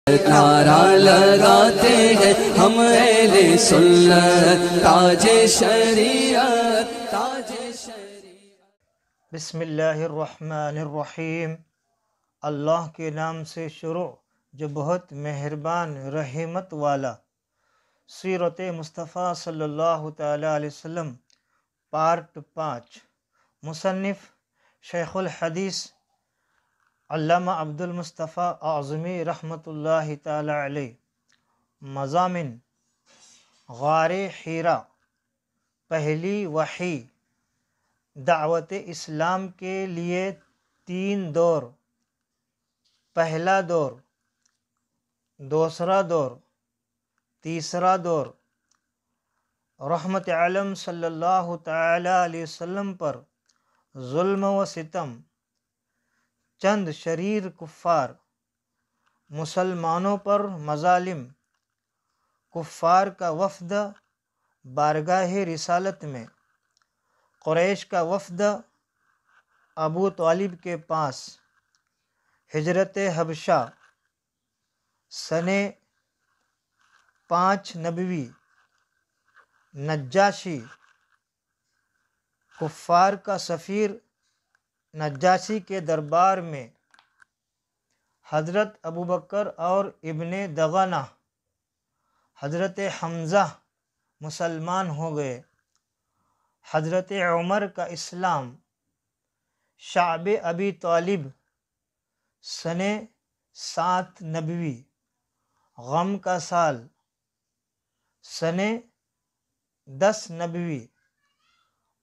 نعرہ لگاتے ہیں ہم اہل سنت، تاج شریعت، تاج شریعت۔ بسم اللہ الرحمن الرحیم۔ اللہ کے نام سے شروع جو بہت مہربان رحمت والا۔ سیرت مصطفیٰ صلی اللہ تعالی علیہ وسلم، پارٹ 5۔ مصنف شیخ الحدیث علامہ عبد المصطفیٰ اعظمی رحمۃ اللہ تعالی علیہ۔ مضامین: غار حرا، پہلی وحی، دعوت اسلام کے لیے 3 دور، پہلا دور، دوسرا دور، تیسرا دور۔ رحمت عالم صلی اللہ تعالی علیہ وسلم پر ظلم و ستم، چند شریر کفار، مسلمانوں پر مظالم، کفار کا وفد بارگاہ رسالت میں، قریش کا وفد ابو طالب کے پاس، ہجرت حبشہ، سن 5 نبوی، نجاشی، کفار کا سفیر نجاشی کے دربار میں، حضرت ابوبکر اور ابن دغنہ، حضرت حمزہ مسلمان ہو گئے، حضرت عمر کا اسلام، شعب ابی طالب، سن 7 نبوی، غم کا سال، سن 10 نبوی،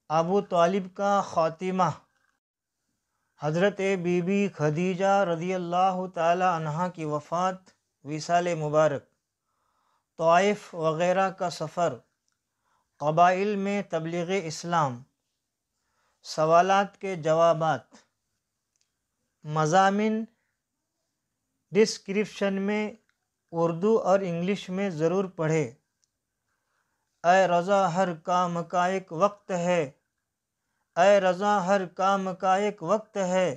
ابو طالب کا خاتمہ، حضرت بی بی خدیجہ رضی اللہ تعالی عنہا کی وفات، وصال مبارک، طائف وغیرہ کا سفر، قبائل میں تبلیغ اسلام، سوالات کے جوابات۔ مضامین ڈسکرپشن میں اردو اور انگلش میں ضرور پڑھے۔ اے رضا ہر کام کا ایک وقت ہے، اے رضا ہر کام کا ایک وقت ہے،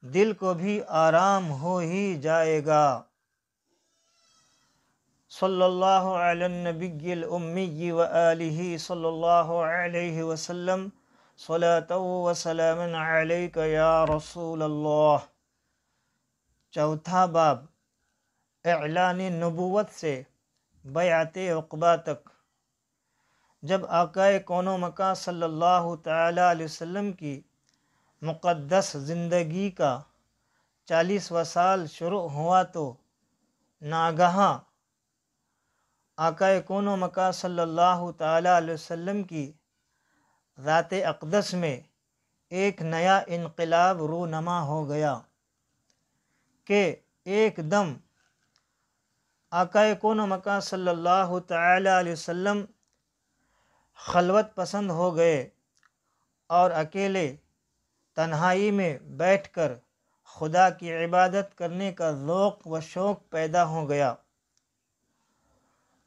دل کو بھی آرام ہو ہی جائے گا۔ صلی اللہ علی النبی الامی وآلہ صلی اللہ علیہ وسلم، صلاۃ و سلام علیک یا رسول اللہ۔ چوتھا باب، اعلان نبوت سے بیعت عقبہ تک۔ جب آقا کون و مکان صلی اللہ تعالی علیہ وسلم کی مقدس زندگی کا 40واں سال شروع ہوا تو ناگہاں آقا کون و مکان صلی اللہ تعالی علیہ وسلم کی ذات اقدس میں ایک نیا انقلاب رونما ہو گیا کہ ایک دم آقا کون و مکان صلی اللہ تعالی علیہ وسلم خلوت پسند ہو گئے اور اکیلے تنہائی میں بیٹھ کر خدا کی عبادت کرنے کا ذوق و شوق پیدا ہو گیا۔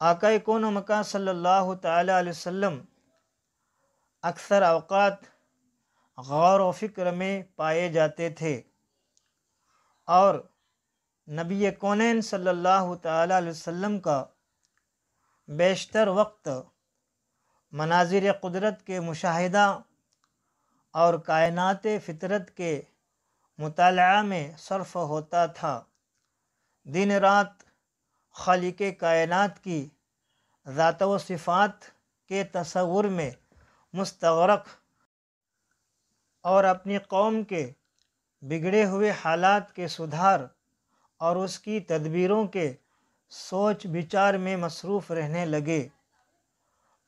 آقا کون و مکان صلی اللہ تعالی علیہ وسلم اکثر اوقات غور و فکر میں پائے جاتے تھے اور نبی کونین صلی اللہ تعالی علیہ وسلم کا بیشتر وقت مناظر قدرت کے مشاہدہ اور کائنات فطرت کے مطالعہ میں صرف ہوتا تھا۔ دن رات خالق کائنات کی ذات و صفات کے تصور میں مستغرق اور اپنی قوم کے بگڑے ہوئے حالات کے سدھار اور اس کی تدبیروں کے سوچ بچار میں مصروف رہنے لگے۔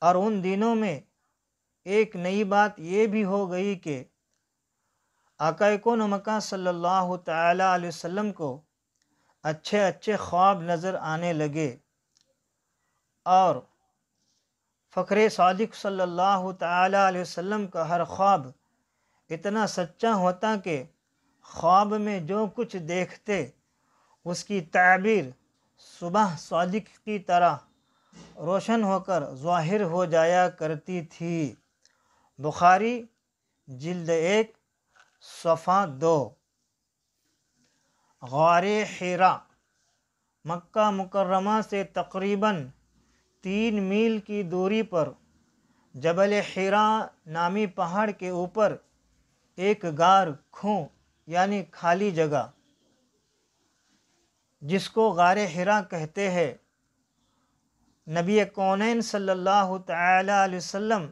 اور ان دنوں میں ایک نئی بات یہ بھی ہو گئی کہ آقا کون و مکان صلی اللہ تعالی علیہ وسلم کو اچھے اچھے خواب نظر آنے لگے، اور فخر صادق صلی اللہ تعالی علیہ وسلم کا ہر خواب اتنا سچا ہوتا کہ خواب میں جو کچھ دیکھتے اس کی تعبیر صبح صادق کی طرح روشن ہو کر ظاہر ہو جایا کرتی تھی۔ بخاری جلد 1 صفحہ 2۔ غار حرا، مکہ مکرمہ سے تقریباً 3 میل کی دوری پر جبل حراء نامی پہاڑ کے اوپر ایک غار کھو یعنی خالی جگہ جس کو غار حراء کہتے ہیں، نبی کونین صلی اللہ تعالی علیہ وسلم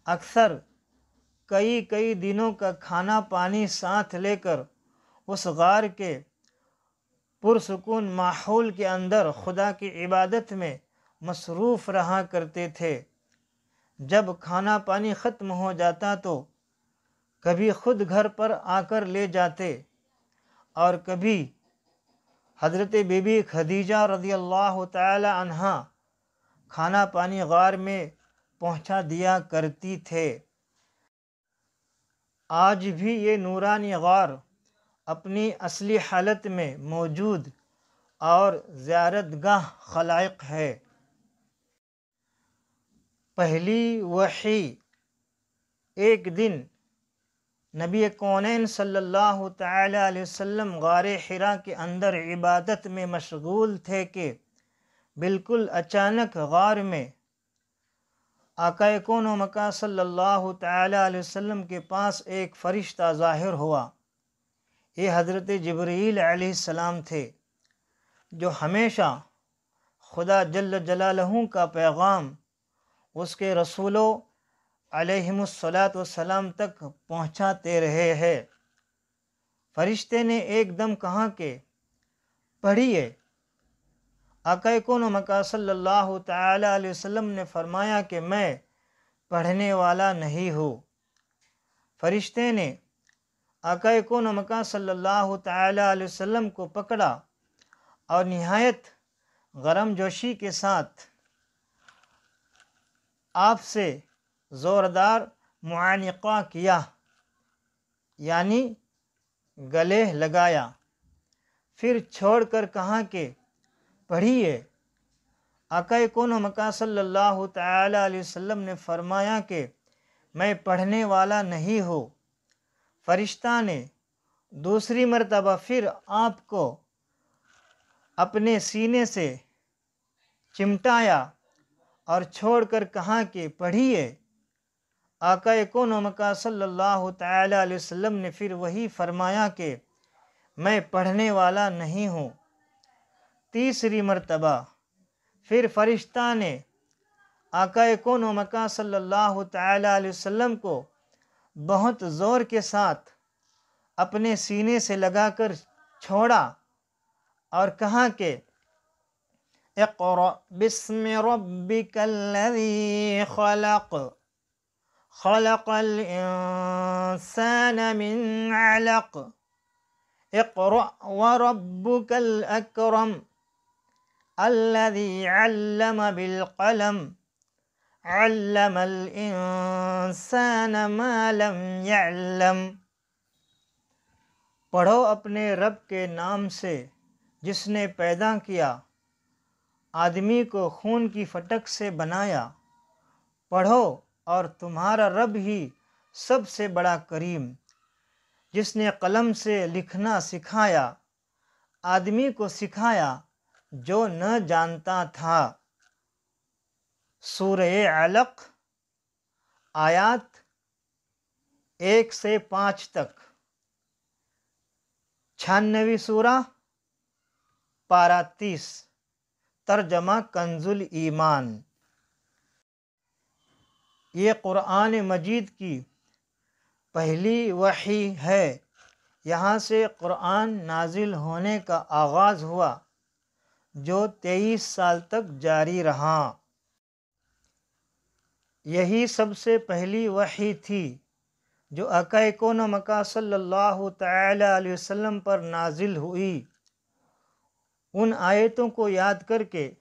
اکثر کئی دنوں کا کھانا پانی ساتھ لے کر اس غار کے پرسکون ماحول کے اندر خدا کی عبادت میں مصروف رہا کرتے تھے۔ جب کھانا پانی ختم ہو جاتا تو کبھی خود گھر پر آ کر لے جاتے اور کبھی حضرت بی بی خدیجہ رضی اللہ تعالی عنہا کھانا پانی غار میں پہنچا دیا کرتی تھے۔ آج بھی یہ نورانی غار اپنی اصلی حالت میں موجود اور زیارت گاہ خلائق ہے۔ پہلی وحی۔ ایک دن نبی کونین صلی اللہ تعالی علیہ وسلم غار حراء کے اندر عبادت میں مشغول تھے کہ بالکل اچانک غار میں آقا کون و مکان صلی اللہ تعالی علیہ وسلم کے پاس ایک فرشتہ ظاہر ہوا۔ یہ حضرت جبرائیل علیہ السلام تھے، جو ہمیشہ خدا جل جلالہ کا پیغام اس کے رسولوں علیہم الصلاۃ والسلام تک پہنچاتے رہے ہیں۔ فرشتے نے ایک دم کہا کہ پڑھیے۔ آقا کون و مکان صلی اللہ تعالی علیہ وسلم نے فرمایا کہ میں پڑھنے والا نہیں ہوں۔ فرشتے نے آقا کون و مکان صلی اللہ تعالی علیہ وسلم کو پکڑا اور نہایت گرم جوشی کے ساتھ آپ سے زوردار معانقہ کیا، یعنی گلے لگایا، پھر چھوڑ کر کہا کہ پڑھیے۔ آقا کون و مکان صلی اللہ تعالی علیہ وسلم نے فرمایا کہ میں پڑھنے والا نہیں ہوں۔ فرشتہ نے دوسری مرتبہ پھر آپ کو اپنے سینے سے چمٹایا اور چھوڑ کر کہا کہ پڑھیے۔ آقا کون و مکان صلی اللہ تعالی علیہ وسلم نے پھر وہی فرمایا کہ میں پڑھنے والا نہیں ہوں۔ تیسری مرتبہ پھر فرشتہ نے آقا کون و مکان صلی اللہ تعالی علیہ وسلم کو بہت زور کے ساتھ اپنے سینے سے لگا کر چھوڑا اور کہا کہ اقرأ بسم ربک الذی خلق خلق الانسان من علق اقرأ وربک الاکرم الذی علم بالقلم علم الانسان ما لم يعلم۔ پڑھو اپنے رب کے نام سے جس نے پیدا کیا، آدمی کو خون کی فٹک سے بنایا۔ پڑھو اور تمہارا رب ہی سب سے بڑا کریم، جس نے قلم سے لکھنا سکھایا، آدمی کو سکھایا جو نہ جانتا تھا۔ سورہ علق آیات 1 سے 5 تک۔ 96ویں سورہ پارہ 30۔ ترجمہ کنز الایمان۔ یہ قرآن مجید کی پہلی وحی ہے۔ یہاں سے قرآن نازل ہونے کا آغاز ہوا، جو 23 سال تک جاری رہا۔ یہی سب سے پہلی وحی تھی جو آقا کون و مکان صلی اللہ تعالی علیہ وسلم پر نازل ہوئی۔ ان آیتوں کو یاد کر کے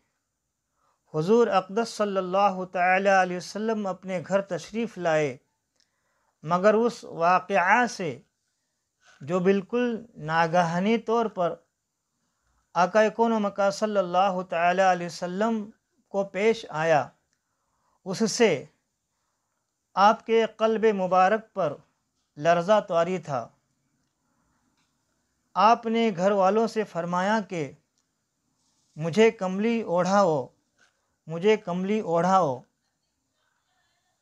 حضور اقدس صلی اللہ تعالی علیہ وسلم اپنے گھر تشریف لائے، مگر اس واقعہ سے جو بالکل ناگہانی طور پر آقا کون و مکان صلی اللہ تعالی علیہ وسلم کو پیش آیا، اس سے آپ کے قلب مبارک پر لرزہ طاری تھا۔ آپ نے گھر والوں سے فرمایا کہ مجھے کمبلی اوڑھاؤ، مجھے کمبلی اوڑھاؤ۔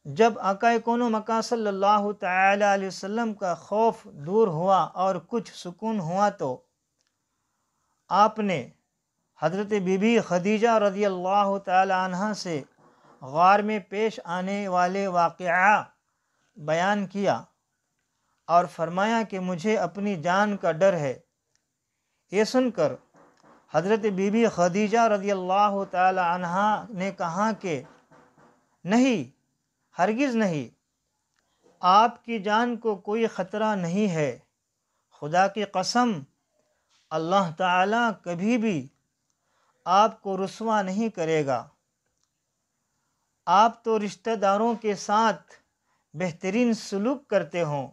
جب آقا کون و مکان صلی اللہ تعالی علیہ وسلم کا خوف دور ہوا اور کچھ سکون ہوا تو آپ نے حضرت بی بی خدیجہ رضی اللہ تعالی عنہ سے غار میں پیش آنے والے واقعہ بیان کیا اور فرمایا کہ مجھے اپنی جان کا ڈر ہے۔ یہ سن کر حضرت بی بی خدیجہ رضی اللہ تعالی عنہ نے کہا کہ نہیں، ہرگز نہیں، آپ کی جان کو کوئی خطرہ نہیں ہے، خدا کی قسم اللہ تعالیٰ کبھی بھی آپ کو رسوا نہیں کرے گا۔ آپ تو رشتہ داروں کے ساتھ بہترین سلوک کرتے ہوں،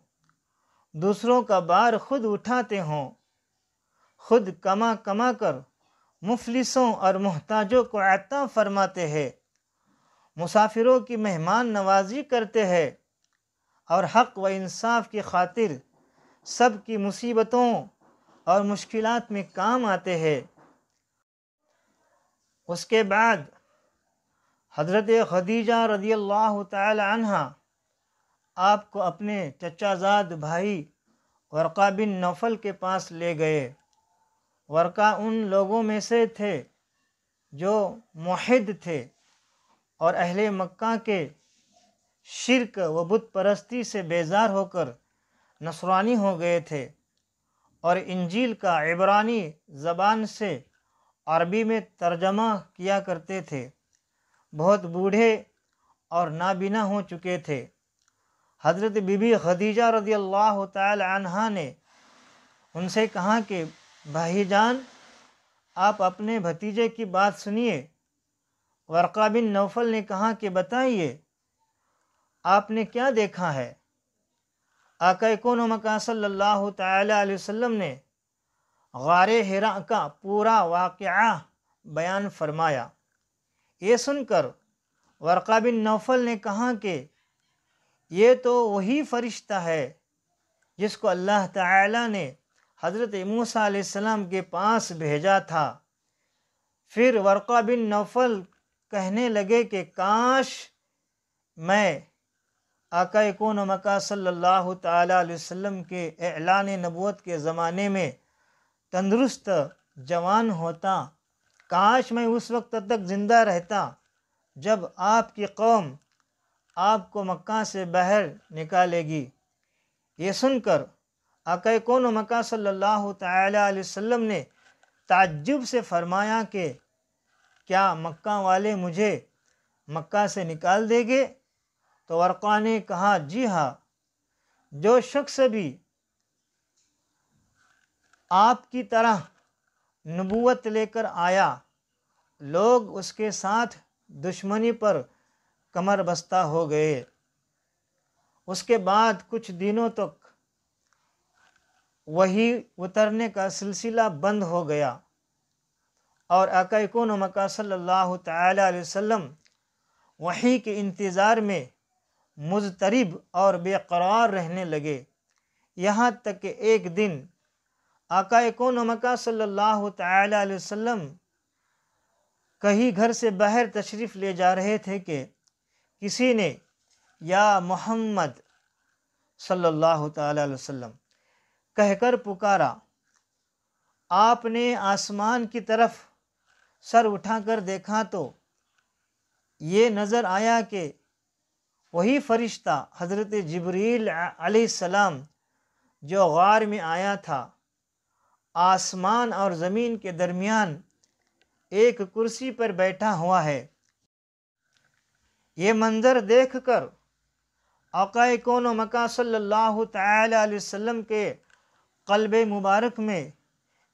دوسروں کا بار خود اٹھاتے ہوں، خود کما کما کر مفلسوں اور محتاجوں کو عطا فرماتے ہیں، مسافروں کی مہمان نوازی کرتے ہیں اور حق و انصاف کی خاطر سب کی مصیبتوں اور مشکلات میں کام آتے ہیں۔ اس کے بعد حضرت خدیجہ رضی اللہ تعالی عنہ آپ کو اپنے چچا زاد بھائی ورقہ بن نوفل کے پاس لے گئے۔ ورقہ ان لوگوں میں سے تھے جو موحد تھے اور اہل مکہ کے شرک و بت پرستی سے بیزار ہو کر نصرانی ہو گئے تھے اور انجیل کا عبرانی زبان سے عربی میں ترجمہ کیا کرتے تھے، بہت بوڑھے اور نابینا ہو چکے تھے۔ حضرت بی بی خدیجہ رضی اللہ تعالی عنہا نے ان سے کہا کہ بھائی جان، آپ اپنے بھتیجے کی بات سنیے۔ ورقہ بن نوفل نے کہا کہ بتائیے، آپ نے کیا دیکھا ہے؟ آقا کون و مکان صلی اللہ تعالی علیہ وسلم نے غار حرا کا پورا واقعہ بیان فرمایا۔ یہ سن کر ورقہ بن نوفل نے کہا کہ یہ تو وہی فرشتہ ہے جس کو اللہ تعالی نے حضرت موسیٰ علیہ السلام کے پاس بھیجا تھا۔ پھر ورقہ بن نوفل کہنے لگے کہ کاش میں آقا کون و مکان صلی اللہ تعالی علیہ وسلم کے اعلان نبوت کے زمانے میں تندرست جوان ہوتا، کاش میں اس وقت تک زندہ رہتا جب آپ کی قوم آپ کو مکہ سے باہر نکالے گی۔ یہ سن کر آقا کون و مکان صلی اللہ تعالی علیہ وسلم نے تعجب سے فرمایا کہ کیا مکہ والے مجھے مکہ سے نکال دیں گے؟ تو ورقہ نے کہا جی ہاں، جو شخص بھی آپ کی طرح نبوت لے کر آیا، لوگ اس کے ساتھ دشمنی پر کمر بستہ ہو گئے۔ اس کے بعد کچھ دنوں تک وحی اترنے کا سلسلہ بند ہو گیا اور آقا کون و مکان صلی اللہ تعالی علیہ وسلم وحی کے انتظار میں مضطرب اور بے قرار رہنے لگے، یہاں تک کہ ایک دن آقا کون و مکان صلی اللہ تعالی علیہ وسلم کہیں گھر سے باہر تشریف لے جا رہے تھے کہ کسی نے یا محمد صلی اللہ تعالی علیہ وسلم کہہ کر پکارا۔ آپ نے آسمان کی طرف سر اٹھا کر دیکھا تو یہ نظر آیا کہ وہی فرشتہ حضرت جبریل علیہ السلام جو غار میں آیا تھا، آسمان اور زمین کے درمیان ایک کرسی پر بیٹھا ہوا ہے۔ یہ منظر دیکھ کر آقا کون و مکان صلی اللہ تعالی علیہ وسلم کے قلب مبارک میں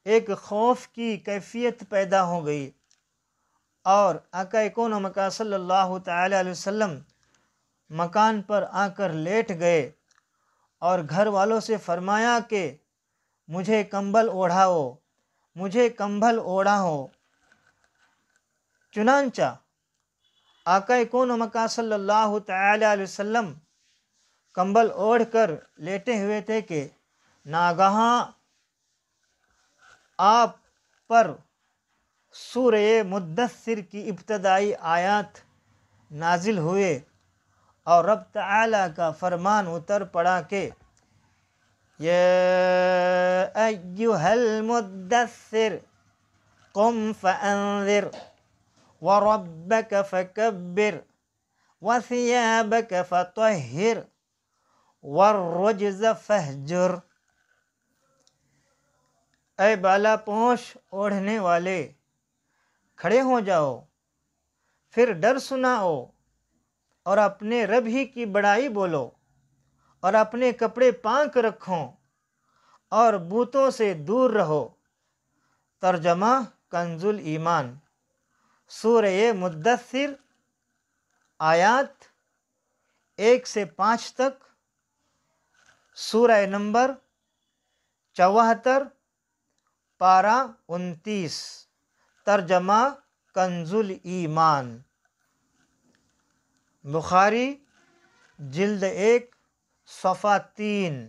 ایک خوف کی کیفیت پیدا ہو گئی اور آقا کون و مکان صلی اللہ تعالی علیہ وسلم مکان پر آ کر لیٹ گئے اور گھر والوں سے فرمایا کہ مجھے کمبل اوڑھاؤ، مجھے کمبل اوڑھاؤ۔ چنانچہ آقا کون و مکان صلی اللہ تعالی علیہ وسلم کمبل اوڑھ کر لیٹے ہوئے تھے کہ ناگہاں آپ پر سورہ مدثر کی ابتدائی آیات نازل ہوئے اور رب تعالیٰ کا فرمان اتر پڑا کہ یا ایہا المدثر قم فانذر وربک فکبر وثیابک فطہر والرجز فہجر۔ اے بالا پوش اوڑھنے والے، کھڑے ہو جاؤ، پھر ڈر سناؤ اور اپنے رب ہی کی بڑائی بولو، اور اپنے کپڑے پاک رکھو اور بتوں سے دور رہو۔ ترجمہ کنز ایمان، سورہ مدثر، آیات 1 سے 5 تک، سورہ نمبر 74، پارہ 29۔ ترجمہ کنز ایمان، بخاری جلد 1 صفحہ 3۔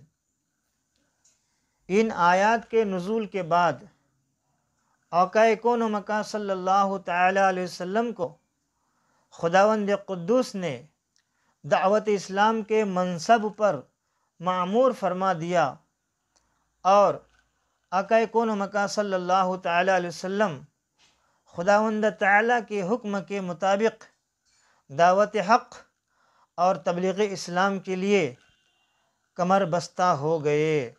ان آیات کے نزول کے بعد آقا کون و مکان صلی اللہ تعالی علیہ وسلم کو خداوند قدوس نے دعوت اسلام کے منصب پر معمور فرما دیا، اور آقا کون و مکان صلی اللہ تعالی علیہ وسلم خداوند تعالی کے حکم کے مطابق دعوت حق اور تبلیغ اسلام کے لیے کمر بستہ ہو گئے۔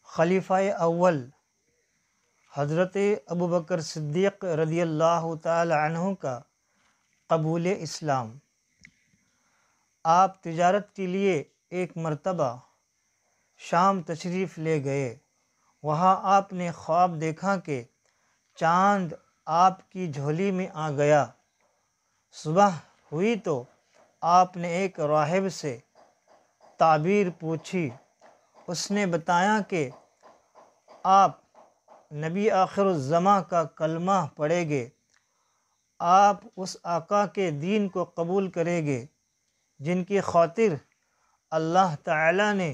خلیفہ اول حضرت ابوبکر صدیق رضی اللہ تعالی عنہ کا قبول اسلام۔ آپ تجارت کے لیے ایک مرتبہ شام تشریف لے گئے۔ وہاں آپ نے خواب دیکھا کہ چاند آپ کی جھولی میں آ گیا۔ صبح ہوئی تو آپ نے ایک راہب سے تعبیر پوچھی۔ اس نے بتایا کہ آپ نبی آخر الزماں کا کلمہ پڑھیں گے، آپ اس آقا کے دین کو قبول کریں گے جن کی خاطر اللہ تعالی نے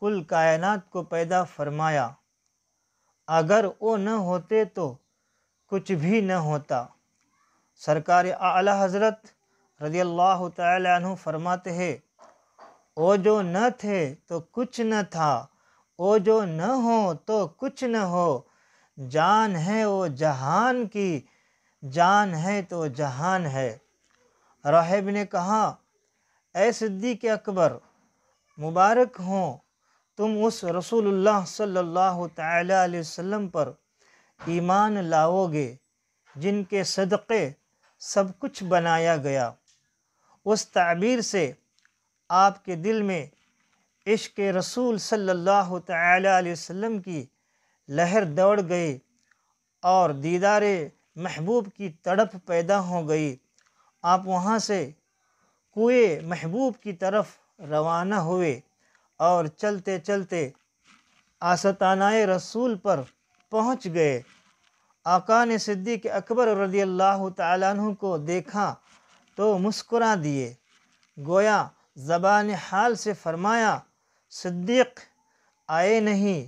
کل کائنات کو پیدا فرمایا۔ اگر وہ نہ ہوتے تو کچھ بھی نہ ہوتا۔ سرکار اعلی حضرت رضی اللہ تعالی عنہ فرماتے ہیں، وہ جو نہ تھے تو کچھ نہ تھا، وہ جو نہ ہو تو کچھ نہ ہو، جان ہے وہ جہان کی، جان ہے تو جہان ہے۔ راہب نے کہا، اے صدیق اکبر، مبارک ہوں، تم اس رسول اللہ صلی اللہ تعالی علیہ وسلم پر ایمان لاؤ گے جن کے صدقے سب کچھ بنایا گیا۔ اس تعبیر سے آپ کے دل میں عشق رسول صلی اللہ تعالی علیہ وسلم کی لہر دوڑ گئی اور دیدار محبوب کی تڑپ پیدا ہو گئی۔ آپ وہاں سے کوئے محبوب کی طرف روانہ ہوئے اور چلتے چلتے آستانہ رسول پر پہنچ گئے۔ آقا نے صدیق اکبر رضی اللہ تعالیٰ عنہ کو دیکھا تو مسکرا دیے، گویا زبان حال سے فرمایا، صدیق آئے نہیں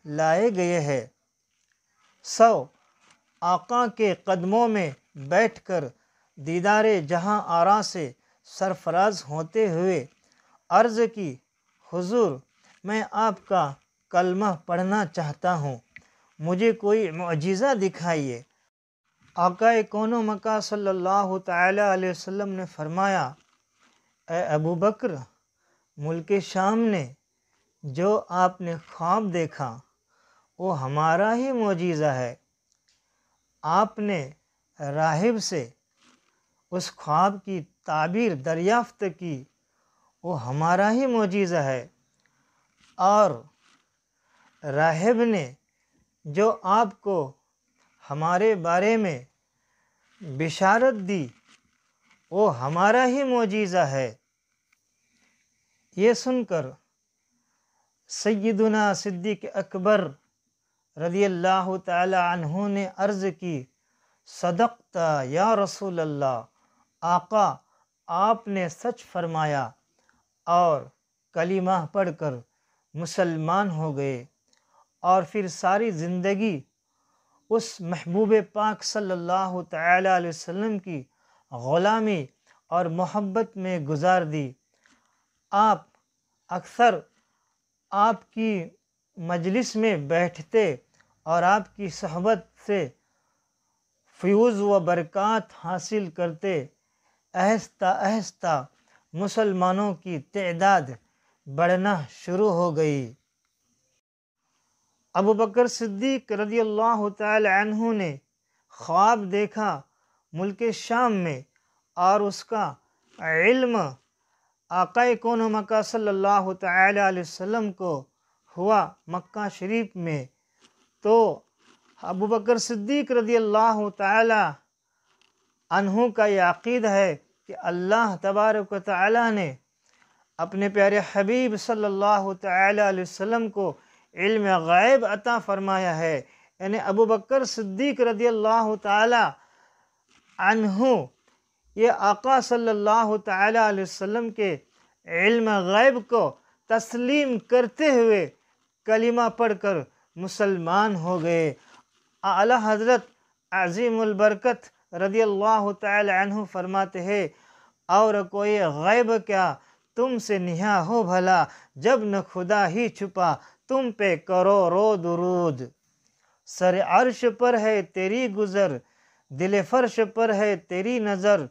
لائے گئے ہے۔ سو آقا کے قدموں میں بیٹھ کر دیدار جہاں آرا سے سرفراز ہوتے ہوئے عرض کی، حضور میں آپ کا کلمہ پڑھنا چاہتا ہوں، مجھے کوئی معجزہ دکھائیے۔ آقا کون و مکان صلی اللہ تعالی علیہ وسلم نے فرمایا، اے ابو بکر، ملک شام نے جو آپ نے خواب دیکھا وہ ہمارا ہی معجزہ ہے۔ آپ نے راہب سے اس خواب کی تعبیر دریافت کی، وہ ہمارا ہی معجزہ ہے، اور راہب نے جو آپ کو ہمارے بارے میں بشارت دی وہ ہمارا ہی معجزہ ہے۔ یہ سن کر سیدنا صدیق اکبر رضی اللہ تعالی عنہ نے عرض کی، صدقت یا رسول اللہ، آقا آپ نے سچ فرمایا، اور کلمہ پڑھ کر مسلمان ہو گئے، اور پھر ساری زندگی اس محبوب پاک صلی اللہ تعالی علیہ وسلم کی غلامی اور محبت میں گزار دی۔ آپ اکثر آپ کی مجلس میں بیٹھتے اور آپ کی صحبت سے فیوز و برکات حاصل کرتے۔ آہستہ آہستہ مسلمانوں کی تعداد بڑھنا شروع ہو گئی۔ ابو بکر صدیق رضی اللہ تعالی عنہ نے خواب دیکھا ملک شام میں، اور اس کا علم آقا کون و مکہ صلی اللہ تعالی علیہ وسلم کو ہوا مکہ شریف میں۔ تو ابو بکر صدیق رضی اللہ تعالی عنہ کا یہ عقیدہ ہے کہ اللہ تبارک و تعالی نے اپنے پیارے حبیب صلی اللہ تعالی علیہ وسلم کو علم غیب عطا فرمایا ہے، یعنی ابو بکر صدیق رضی اللہ تعالی عنہ یہ آقا صلی اللہ تعالی علیہ وسلم کے علم غیب کو تسلیم کرتے ہوئے کلمہ پڑھ کر مسلمان ہو گئے۔ اعلیٰ حضرت عظیم البرکت رضی اللہ تعالی عنہ فرماتے ہیں، اور کوئی غیب کیا تم سے نہا ہو بھلا، جب نہ خدا ہی چھپا تم پہ کرو رو درود۔ سر عرش پر ہے تیری گزر، دل فرش پر ہے تیری نظر،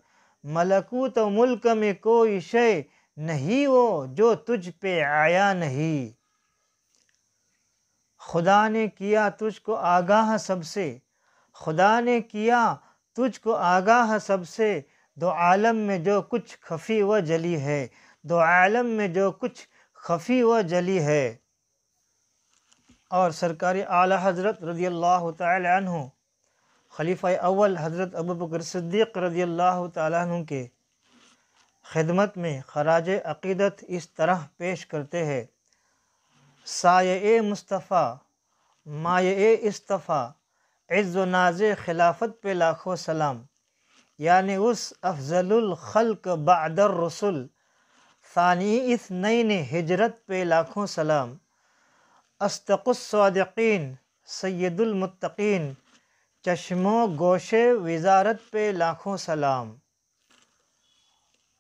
ملکوت و ملک میں کوئی شے نہیں وہ جو تجھ پہ آیا نہیں۔ خدا نے کیا تجھ کو آگاہ سب سے، خدا نے کیا تجھ کو آگاہ سب سے، دو عالم میں جو کچھ خفی و جلی ہے، دو عالم میں جو کچھ خفی و جلی ہے۔ اور سرکار اعلیٰ حضرت رضی اللہ تعالی عنہ خلیفہ اول حضرت ابو بکر صدیق رضی اللہ تعالی عنہ کے خدمت میں خراج عقیدت اس طرح پیش کرتے ہیں: سایہ مصطفیٰ مایہ اصطفیٰ، عز و ناز خلافت پہ لاکھوں سلام، یعنی اس افضل الخلق بعد الرسل ثانی اثنین ہجرت پہ لاکھوں سلام، اصدق الصادقین سید المتقین چشم و گوش وزارت پہ لاکھوں سلام،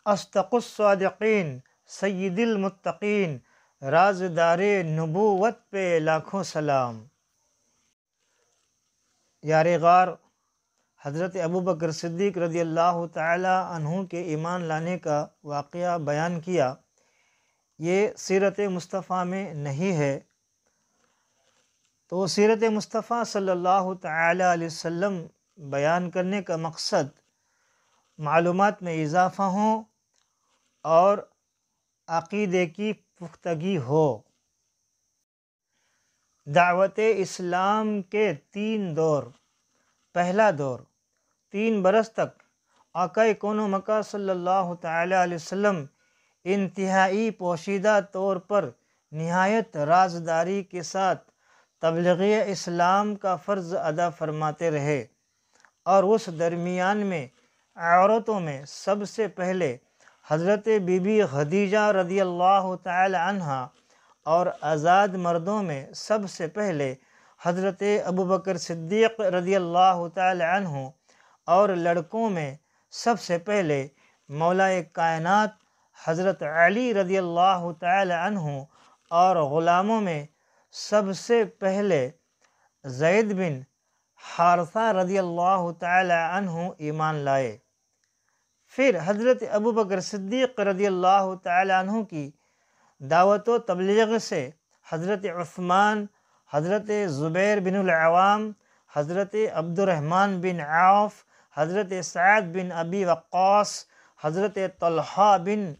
اصدق الصادقین سید المتقین رازدار نبوت پہ لاکھوں سلام۔ یار غار حضرت ابو بکر صدیق رضی اللہ تعالی عنہ کے ایمان لانے کا واقعہ بیان کیا، یہ سیرت مصطفیٰ میں نہیں ہے۔ تو سیرت مصطفیٰ صلی اللہ تعالی علیہ وسلم بیان کرنے کا مقصد معلومات میں اضافہ ہوں اور عقیدے کی پختگی ہو۔ دعوت اسلام کے 3 دور۔ پہلا دور 3 برس تک آقا کون و مکہ صلی اللہ تعالی علیہ وسلم انتہائی پوشیدہ طور پر نہایت رازداری کے ساتھ تبلیغ اسلام کا فرض ادا فرماتے رہے، اور اس درمیان میں عورتوں میں سب سے پہلے حضرت بی بی خدیجہ رضی اللہ تعالی عنہا، اور آزاد مردوں میں سب سے پہلے حضرت ابو بکر صدیق رضی اللہ تعالی عنہ، اور لڑکوں میں سب سے پہلے مولا کائنات حضرت علی رضی اللہ تعالی عنہ، اور غلاموں میں سب سے پہلے زید بن حارثہ رضی اللہ تعالی عنہ ایمان لائے۔ پھر حضرت ابو بکر صدیق رضی اللہ تعالی عنہ کی دعوت و تبلیغ سے حضرت عثمان، حضرت زبیر بن العوام، حضرت عبد الرحمن بن عوف، حضرت سعد بن ابی وقاص، حضرت طلحہ بن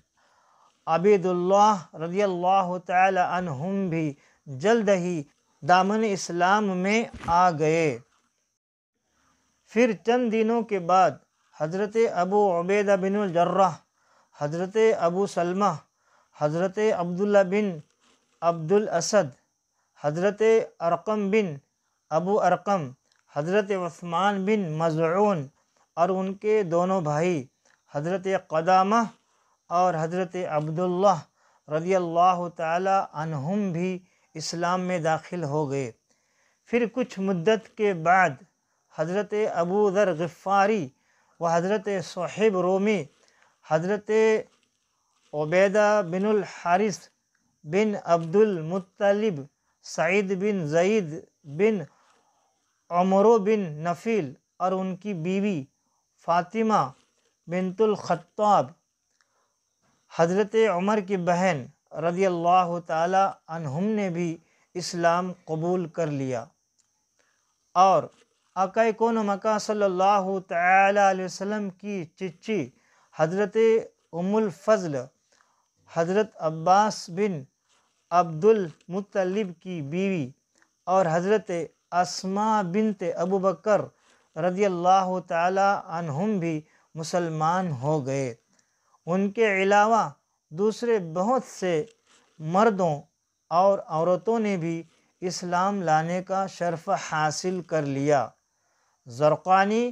عبید اللہ رضی اللہ تعالی عنہم بھی جلد ہی دامن اسلام میں آ گئے۔ پھر چند دنوں کے بعد حضرت ابو عبیدہ بن الجراح، حضرت ابو سلمہ، حضرت عبداللہ بن عبد الاسد، حضرت ارقم بن ابو ارقم، حضرت عثمان بن مظعون اور ان کے دونوں بھائی حضرت قدامہ اور حضرت عبداللہ رضی اللہ تعالی عنہم بھی اسلام میں داخل ہو گئے۔ پھر کچھ مدت کے بعد حضرت ابو ذر غفاری و حضرت صہیب رومی، حضرت عبیدہ بن الحارث بن عبد المطلب، سعید بن زید بن عمرو بن نفیل اور ان کی بیوی فاطمہ بنت الخطاب، حضرت عمر کی بہن رضی اللہ تعالی عنہم نے بھی اسلام قبول کر لیا، اور آقا کون و مکان صلی اللہ تعالی علیہ وسلم کی چچی حضرت ام الفضل، حضرت عباس بن عبد المطلب کی بیوی، اور حضرت اسماء بنت ابو بکر رضی اللہ تعالی عنہم بھی مسلمان ہو گئے۔ ان کے علاوہ دوسرے بہت سے مردوں اور عورتوں نے بھی اسلام لانے کا شرف حاصل کر لیا۔ زرقانی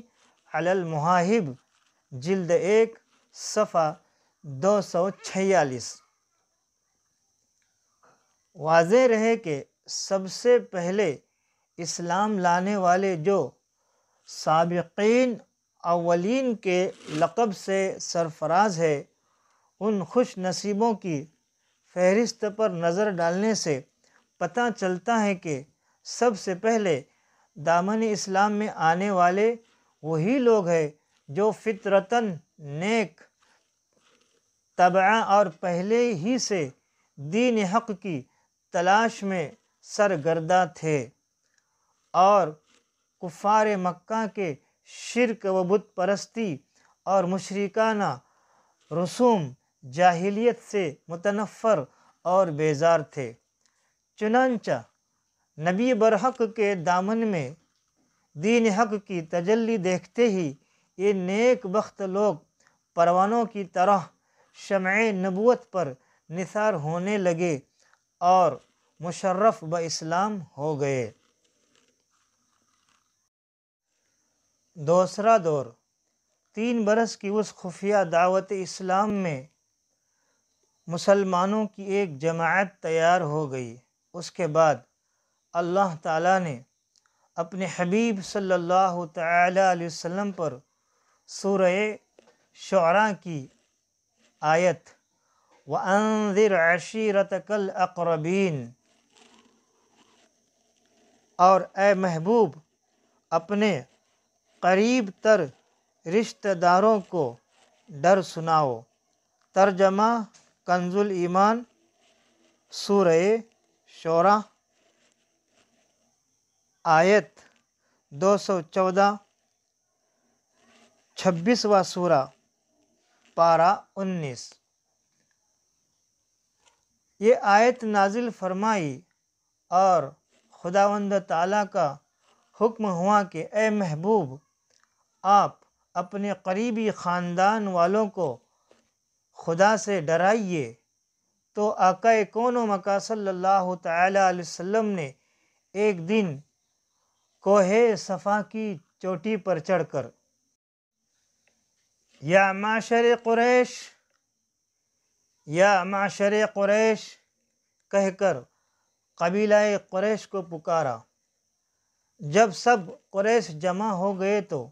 علی المواہب جلد 1 صفحہ 246۔ واضح رہے کہ سب سے پہلے اسلام لانے والے جو سابقین اولین کے لقب سے سرفراز ہے، ان خوش نصیبوں کی فہرست پر نظر ڈالنے سے پتہ چلتا ہے کہ سب سے پہلے دامن اسلام میں آنے والے وہی لوگ ہیں جو فطرتاً نیک طبع اور پہلے ہی سے دین حق کی تلاش میں سرگرداں تھے، اور کفار مکہ کے شرک و بت پرستی اور مشرکانہ رسوم جاہلیت سے متنفر اور بیزار تھے۔ چنانچہ نبی برحق کے دامن میں دین حق کی تجلی دیکھتے ہی یہ نیک بخت لوگ پروانوں کی طرح شمع نبوت پر نثار ہونے لگے اور مشرف باسلام ہو گئے۔ دوسرا دور 3 برس کی اس خفیہ دعوت اسلام میں مسلمانوں کی ایک جماعت تیار ہو گئی۔ اس کے بعد اللہ تعالیٰ نے اپنے حبیب صلی اللہ تعالی علیہ وسلم پر سورہ شعراء کی آیت وَأَنذِرْ عَشِيرَتَكَ الْأَقْرَبِينَ، اور اے محبوب اپنے قریب تر رشتہ داروں کو ڈر سناؤ۔ ترجمہ کنز الایمان، سورہ شعراء، آیت 214، 26واں سورہ، پارہ 19۔ یہ آیت نازل فرمائی اور خداوند تعالیٰ کا حکم ہوا کہ اے محبوب آپ اپنے قریبی خاندان والوں کو خدا سے ڈرائیے۔ تو آقا کون و مکان صلی اللہ تعالی علیہ وسلم نے ایک دن کوہ صفا کی چوٹی پر چڑھ کر یا معشر قریش کہہ کر قبیلہ قریش کو پکارا۔ جب سب قریش جمع ہو گئے تو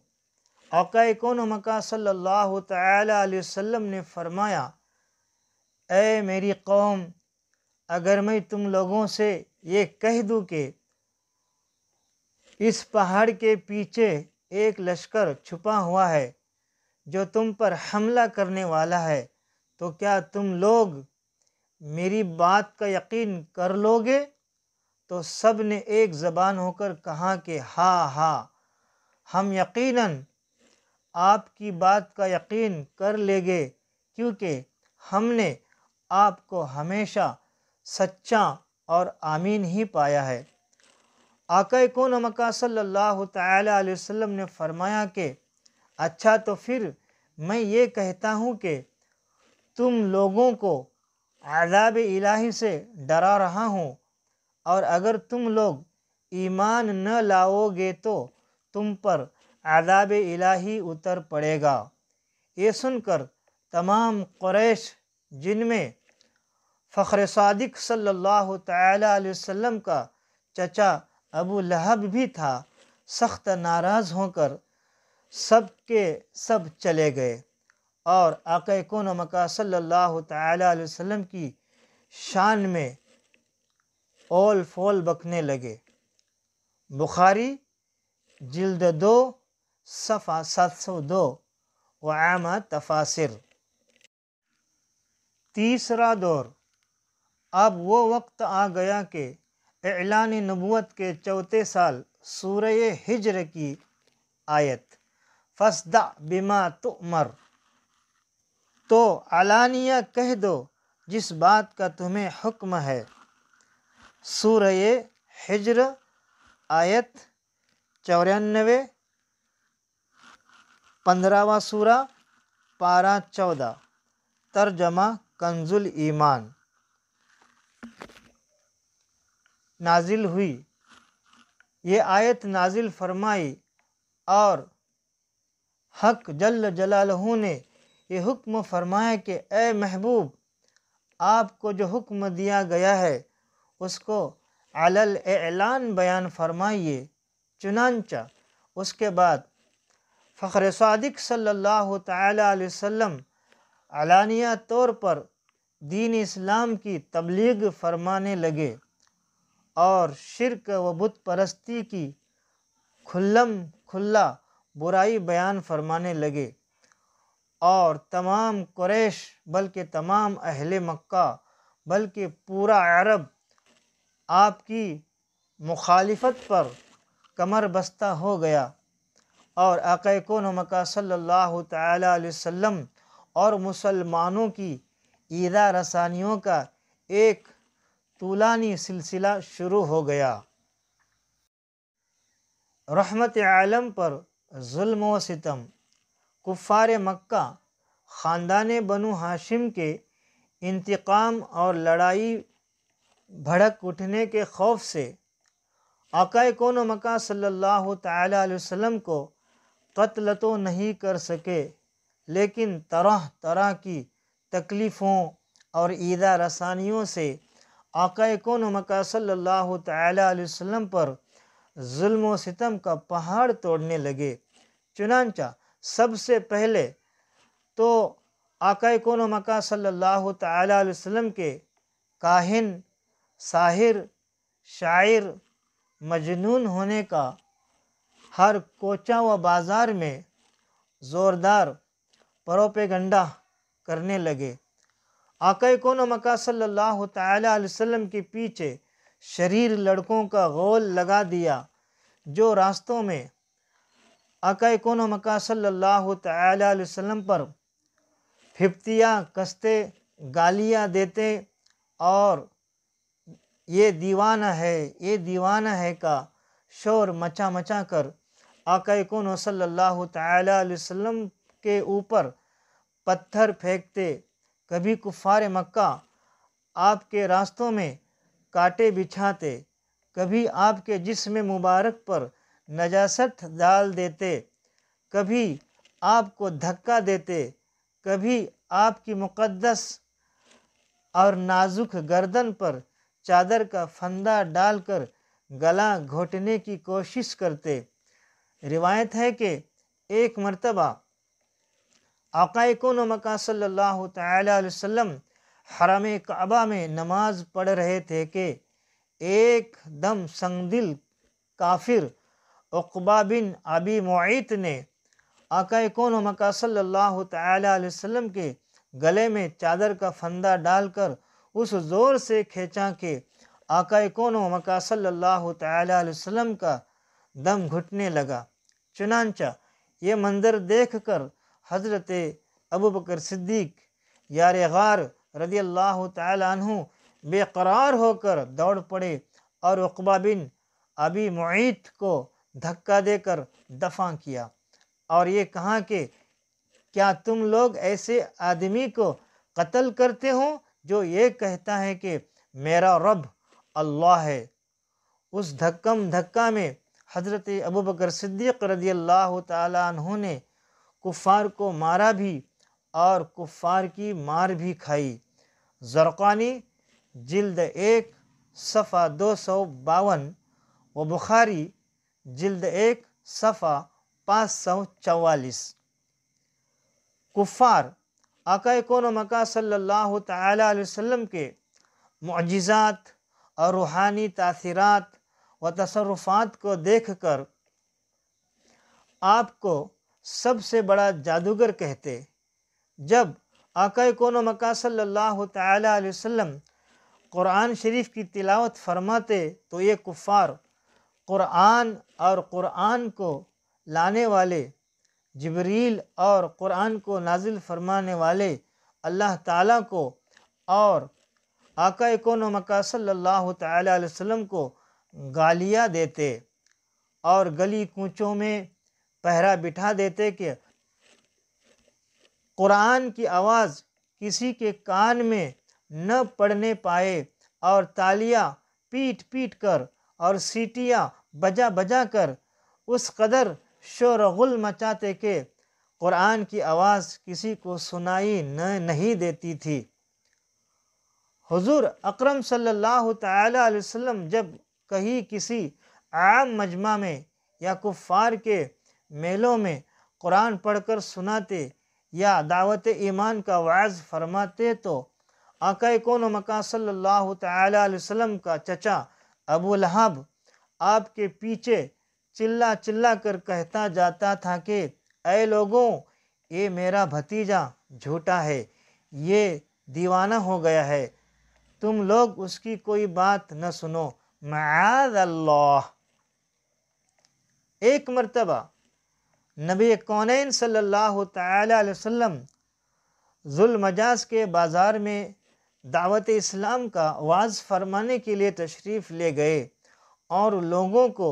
آقا کون و مکان صلی اللہ تعالی علیہ وسلم نے فرمایا، اے میری قوم، اگر میں تم لوگوں سے یہ کہہ دوں کہ اس پہاڑ کے پیچھے ایک لشکر چھپا ہوا ہے جو تم پر حملہ کرنے والا ہے، تو کیا تم لوگ میری بات کا یقین کر لوگے؟ تو سب نے ایک زبان ہو کر کہا کہ ہاں ہاں، ہم یقیناً آپ کی بات کا یقین کر لیں گے، کیونکہ ہم نے آپ کو ہمیشہ سچا اور امین ہی پایا ہے۔ آقا کون و مکان صلی اللہ تعالی علیہ وسلم نے فرمایا کہ اچھا، تو پھر میں یہ کہتا ہوں کہ تم لوگوں کو عذاب الہی سے ڈرا رہا ہوں، اور اگر تم لوگ ایمان نہ لاؤ گے تو تم پر عذاب الہی اتر پڑے گا۔ یہ سن کر تمام قریش، جن میں فخر صادق صلی اللہ تعالی علیہ وسلم کا چچا ابو لہب بھی تھا، سخت ناراض ہو کر سب کے سب چلے گئے اور آقا کون و مکان صلی اللہ تعالی علیہ وسلم کی شان میں اول فول بکنے لگے۔ بخاری جلد 2 صفحہ 702 وعامہ تفاسر۔ تیسرا دور، اب وہ وقت آ گیا کہ اعلان نبوت کے چوتھے سال سورہ ہجر کی آیت فَاصْدَعْ بِمَا تُؤْمَرُ، تو علانیہ کہہ دو جس بات کا تمہیں حکم ہے۔ سورہ ہجر آیت 94، 15واں سورہ، پارہ 14، ترجمہ کنز الایمان۔ نازل ہوئی، یہ آیت نازل فرمائی اور حق جل جلالہ نے یہ حکم فرمایا کہ اے محبوب، آپ کو جو حکم دیا گیا ہے اس کو علی الاعلان بیان فرمائیے۔ چنانچہ اس کے بعد فخر صادق صلی اللہ تعالی علیہ وسلم علانیہ طور پر دین اسلام کی تبلیغ فرمانے لگے اور شرک و بت پرستی کی کھلم کھلا برائی بیان فرمانے لگے، اور تمام قریش بلکہ تمام اہل مکہ بلکہ پورا عرب آپ کی مخالفت پر کمر بستہ ہو گیا، اور آقا کون و مکان صلی اللہ تعالی علیہ وسلم اور مسلمانوں کی ایذا رسانیوں کا ایک طولانی سلسلہ شروع ہو گیا۔ رحمت عالم پر ظلم و ستم، کفار مکہ خاندان بنو ہاشم کے انتقام اور لڑائی بھڑک اٹھنے کے خوف سے آقا کون و مکان صلی اللہ تعالی علیہ وسلم کو قتل تو نہیں کر سکے، لیکن طرح طرح کی تکلیفوں اور ایذا رسانیوں سے آقا کون و مکان صلی اللہ تعالی علیہ وسلم پر ظلم و ستم کا پہاڑ توڑنے لگے۔ چنانچہ سب سے پہلے تو آقا کون و مکان صلی اللہ تعالی علیہ وسلم کے کاہن، ساحر، شاعر، مجنون ہونے کا ہر کوچہ و بازار میں زوردار پروپیگنڈا کرنے لگے۔ آقا کون و مکان صلی اللہ تعالی علیہ وسلم کے پیچھے شریر لڑکوں کا غول لگا دیا، جو راستوں میں آقا کون و مکان صلی اللہ تعالی علیہ وسلم پر پھپتیاں کستے، گالیاں دیتے اور یہ دیوانہ ہے، یہ دیوانہ ہے کا شور مچا مچا کر آقا کون صلی اللہ تعالی علیہ وسلم کے اوپر پتھر پھینکتے۔ کبھی کفار مکہ آپ کے راستوں میں کانٹے بچھاتے، کبھی آپ کے جسم مبارک پر نجاست ڈال دیتے، کبھی آپ کو دھکا دیتے، کبھی آپ کی مقدس اور نازک گردن پر چادر کا پھندا ڈال کر گلا گھونٹنے کی کوشش کرتے۔ روایت ہے کہ ایک مرتبہ آقا کون و مکان صلی اللہ تعالی علیہ وسلم حرم کعبہ میں نماز پڑھ رہے تھے کہ ایک دم سنگ دل کافر عقبہ بن ابی معیط نے آقا کون و مکان صلی اللہ تعالی علیہ وسلم کے گلے میں چادر کا پھندا ڈال کر اس زور سے کھینچا کہ آقا کون و مکان صلی اللہ تعالی علیہ وسلم کا دم گھٹنے لگا۔ چنانچہ یہ منظر دیکھ کر حضرت ابوبکر صدیق یار غار رضی اللہ تعالی عنہ بے قرار ہو کر دوڑ پڑے اور عقبہ بن ابی معیط کو دھکا دے کر دفع کیا، اور یہ کہا کہ کیا تم لوگ ایسے آدمی کو قتل کرتے ہو جو یہ کہتا ہے کہ میرا رب اللہ ہے؟ اس دھکا میں حضرت ابوبکر صدیق رضی اللہ تعالی عنہ نے کفار کو مارا بھی اور کفار کی مار بھی کھائی۔ زرقانی جلد 1 صفحہ 252 و بخاری جلد 1 صفحہ 544۔ کفار آقا کون و مکان صلی اللہ تعالی علیہ وسلم کے معجزات اور روحانی تاثیرات و تصرفات کو دیکھ کر آپ کو سب سے بڑا جادوگر کہتے۔ جب آقا کون و مکان صلی اللہ تعالی علیہ وسلم قرآن شریف کی تلاوت فرماتے تو یہ کفار قرآن اور قرآن کو لانے والے جبریل اور قرآن کو نازل فرمانے والے اللہ تعالیٰ کو اور آقا کون و مکان صلی اللہ تعالی علیہ وسلم کو گالیاں دیتے اور گلی کوچوں میں پہرا بٹھا دیتے کہ قرآن کی آواز کسی کے کان میں نہ پڑنے پائے، اور تالیاں پیٹ پیٹ کر اور سیٹیاں بجا بجا کر اس قدر شور و غل مچاتے کہ قرآن کی آواز کسی کو سنائی نہیں دیتی تھی۔ حضور اکرم صلی اللہ تعالی علیہ وسلم جب کہیں کسی عام مجمع میں یا کفار کے میلوں میں قرآن پڑھ کر سناتے یا دعوت ایمان کا وعظ فرماتے تو آقا کون و مکان صلی اللہ تعالی علیہ وسلم کا چچا ابو لہب آپ کے پیچھے چلا چلا کر کہتا جاتا تھا کہ اے لوگوں، یہ میرا بھتیجا جھوٹا ہے، یہ دیوانہ ہو گیا ہے، تم لوگ اس کی کوئی بات نہ سنو، معاذ اللہ۔ ایک مرتبہ نبی کونین صلی اللہ تعالی علیہ وسلم ذوالمجاز کے بازار میں دعوت اسلام کا وعظ فرمانے کے لیے تشریف لے گئے اور لوگوں کو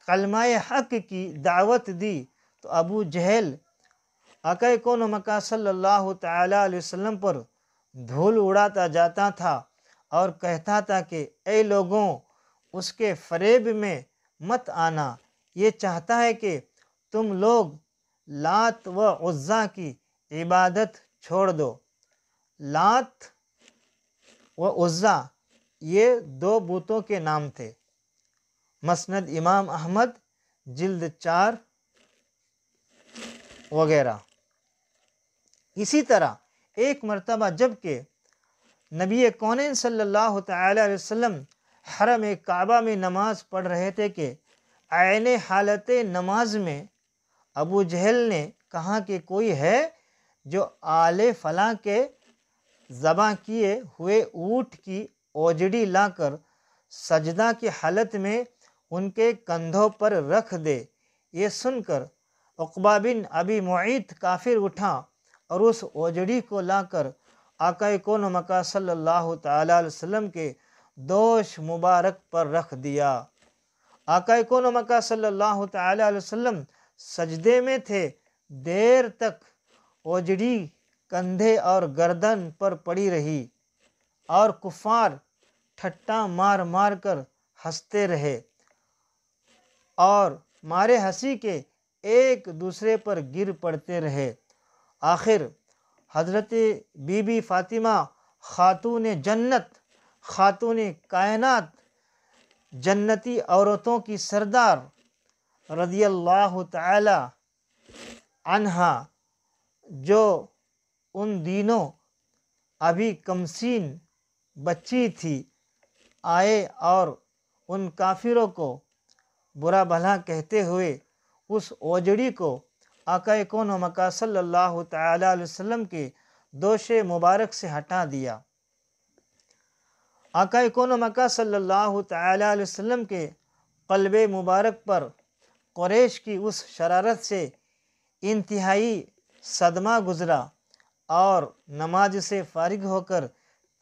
کلمہ حق کی دعوت دی تو ابو جہل آقا کون و مکان صلی اللہ تعالی علیہ وسلم پر دھول اڑاتا جاتا تھا اور کہتا تھا کہ اے لوگوں، اس کے فریب میں مت آنا، یہ چاہتا ہے کہ تم لوگ لات و عزیٰ کی عبادت چھوڑ دو۔ لات و عزیٰ یہ دو بتوں کے نام تھے۔ مسند امام احمد جلد 4 وغیرہ۔ اسی طرح ایک مرتبہ جب کہ نبی کونین صلی اللہ تعالی علیہ وسلم حرم کعبہ میں نماز پڑھ رہے تھے کہ عین حالت نماز میں ابو جہل نے کہا کہ کوئی ہے جو آل فلاں کے ذبح کیے ہوئے اونٹ کی اوجڑی لا کر سجدہ کی حالت میں ان کے کندھوں پر رکھ دے۔ یہ سن کر عقبہ بن ابی معیط کافر اٹھا اور اس اوجڑی کو لا کر آقا کون و مکان صلی اللہ تعالی علیہ وسلم کے دوش مبارک پر رکھ دیا۔ آقا کون و مکان صلی اللہ تعالی علیہ وسلم سجدے میں تھے، دیر تک اوجڑی کندھے اور گردن پر پڑی رہی اور کفار ٹھٹا مار مار کر ہنستے رہے اور مارے ہنسی کے ایک دوسرے پر گر پڑتے رہے۔ آخر حضرت بی بی فاطمہ خاتون جنت، خاتون کائنات، جنتی عورتوں کی سردار رضی اللہ تعالی عنہا، جو ان دنوں ابھی کمسین بچی تھی، آئے اور ان کافروں کو برا بھلا کہتے ہوئے اس اوجڑی کو آقا کون و مکان صلی اللہ تعالی علیہ وسلم کے دوش مبارک سے ہٹا دیا۔ آقا کون و مکان صلی اللہ تعالی علیہ وسلم کے قلب مبارک پر قریش کی اس شرارت سے انتہائی صدمہ گزرا اور نماز سے فارغ ہو کر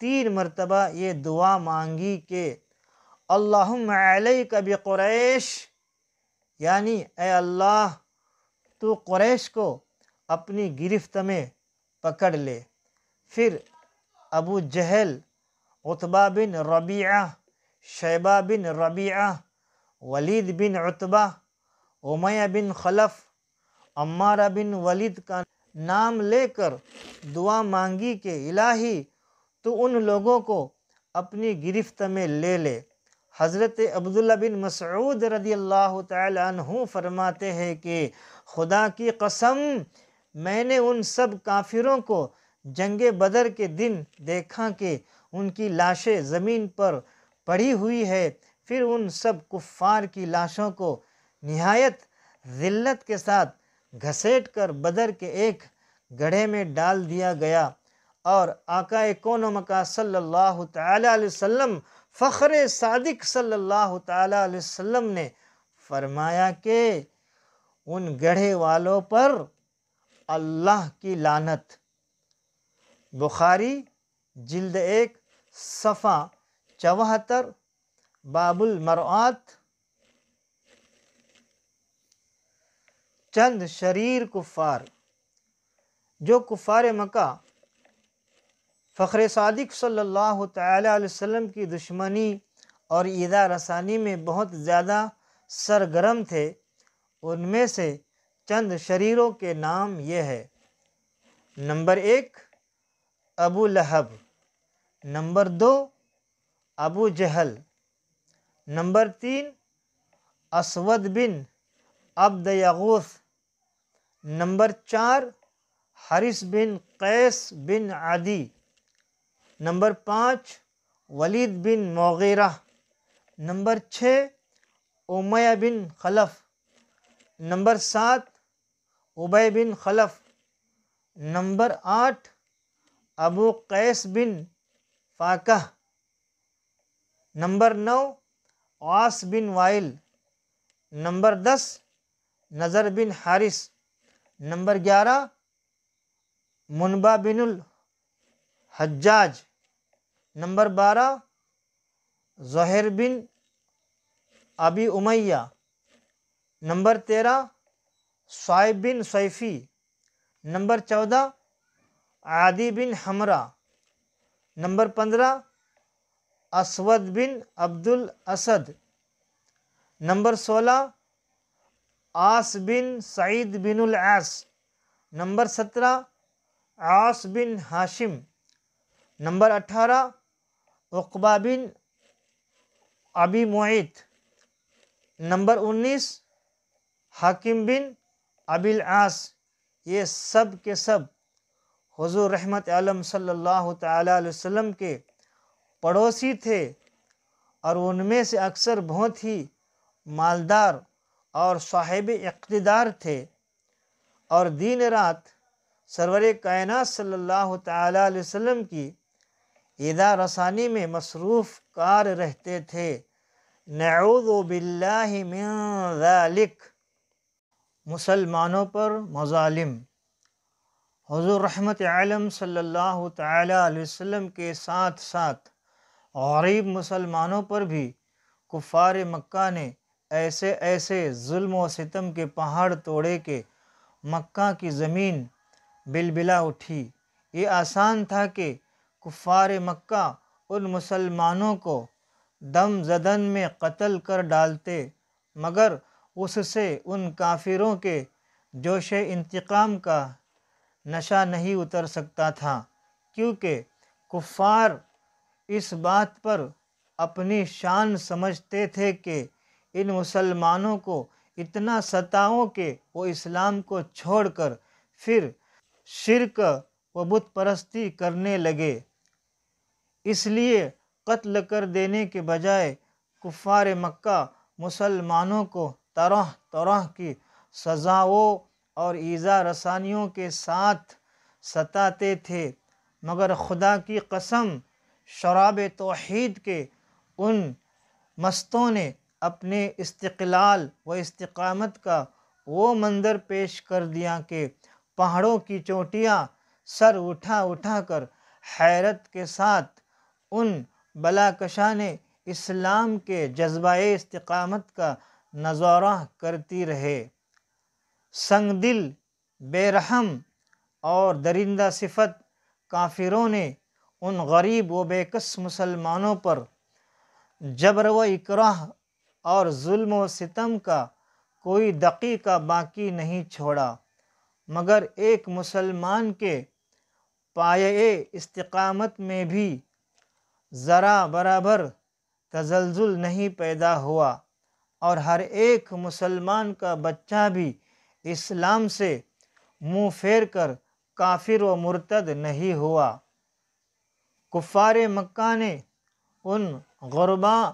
3 مرتبہ یہ دعا مانگی کہ اللہم علیک بقریش، یعنی اے اللہ تو قریش کو اپنی گرفت میں پکڑ لے۔ پھر ابو جہل، عتبہ بن ربیعہ، شیبہ بن ربیعہ، ولید بن عتبہ، امیہ بن خلف، عمارہ بن ولید کا نام لے کر دعا مانگی کہ الہی تو ان لوگوں کو اپنی گرفت میں لے لے۔ حضرت عبداللہ بن مسعود رضی اللہ تعالی عنہ فرماتے ہیں کہ خدا کی قسم میں نے ان سب کافروں کو جنگ بدر کے دن دیکھا کہ ان کی لاشیں زمین پر پڑی ہوئی ہے، پھر ان سب کفار کی لاشوں کو نہایت ذلت کے ساتھ گھسیٹ کر بدر کے ایک گڑھے میں ڈال دیا گیا، اور آقا کون و مکان صلی اللہ تعالی علیہ وسلم فخر صادق صلی اللہ تعالی علیہ وسلم نے فرمایا کہ ان گڑھے والوں پر اللہ کی لعنت۔ بخاری جلد 1 صفحہ 74، باب المرآت۔ چند شریر کفار۔ جو کفار مکہ فخر صادق صلی اللہ تعالی علیہ وسلم کی دشمنی اور ایذا رسانی میں بہت زیادہ سرگرم تھے، ان میں سے چند شریروں کے نام یہ ہے: نمبر 1 ابو لہب، نمبر 2 ابو جہل، نمبر 3 اسود بن عبد یغوث، نمبر 4 حارث بن قیس بن عدی، نمبر 5 ولید بن مغیرہ، نمبر 6 امیہ بن خلف، نمبر 7 ابی بن خلف، نمبر 8 ابو قیس بن فاکہ، نمبر 9 عاص بن وائل، نمبر 10 نضر بن حارث، نمبر 11 منبع بن الحجاج، نمبر 12 زہیر بن ابی امیہ، نمبر 13 صائب بن صیفی، نمبر 14 عادی بن حمرہ، نمبر 15 اسود بن عبد الاسد، نمبر 16 عاص بن سعید بن العاص، نمبر 17 عاص بن ہاشم، نمبر 18 عقبہ بن ابی معیط، نمبر 19 حاکم بن ابی العاص۔ یہ سب کے سب حضور رحمت عالم صلی اللہ تعالی علیہ وسلم کے پڑوسی تھے، اور ان میں سے اکثر بہت ہی مالدار اور صاحب اقتدار تھے، اور دن رات سرور کائنات صلی اللہ تعالی علیہ وسلم کی ایذا رسانی میں مصروف کار رہتے تھے۔ نعوذ باللہ من ذالک۔ مسلمانوں پر مظالم۔ حضور رحمت عالم صلی اللہ تعالی علیہ وسلم کے ساتھ ساتھ غریب مسلمانوں پر بھی کفار مکہ نے ایسے ایسے ظلم و ستم کے پہاڑ توڑے کہ مکہ کی زمین بلبلا اٹھی۔ یہ آسان تھا کہ کفار مکہ ان مسلمانوں کو دم زدن میں قتل کر ڈالتے، مگر اس سے ان کافروں کے جوش انتقام کا نشہ نہیں اتر سکتا تھا، کیونکہ کفار اس بات پر اپنی شان سمجھتے تھے کہ ان مسلمانوں کو اتنا ستاؤ کہ وہ اسلام کو چھوڑ کر پھر شرک و بت پرستی کرنے لگے۔ اس لیے قتل کر دینے کے بجائے کفار مکہ مسلمانوں کو طرح طرح کی سزاؤں اور ایذا رسانیوں کے ساتھ ستاتے تھے، مگر خدا کی قسم شراب توحید کے ان مستوں نے اپنے استقلال و استقامت کا وہ منظر پیش کر دیا کہ پہاڑوں کی چوٹیاں سر اٹھا اٹھا کر حیرت کے ساتھ ان بلاکشان اسلام کے جذبہ استقامت کا نظارہ کرتی رہے۔ سنگ دل، بے رحم اور درندہ صفت کافروں نے ان غریب و بے کس مسلمانوں پر جبر و اکراہ اور ظلم و ستم کا کوئی دقیقہ باقی نہیں چھوڑا، مگر ایک مسلمان کے پایۂ استقامت میں بھی ذرا برابر تزلزل نہیں پیدا ہوا، اور ہر ایک مسلمان کا بچہ بھی اسلام سے منہ پھیر کر کافر و مرتد نہیں ہوا۔ کفار مکہ نے ان غرباء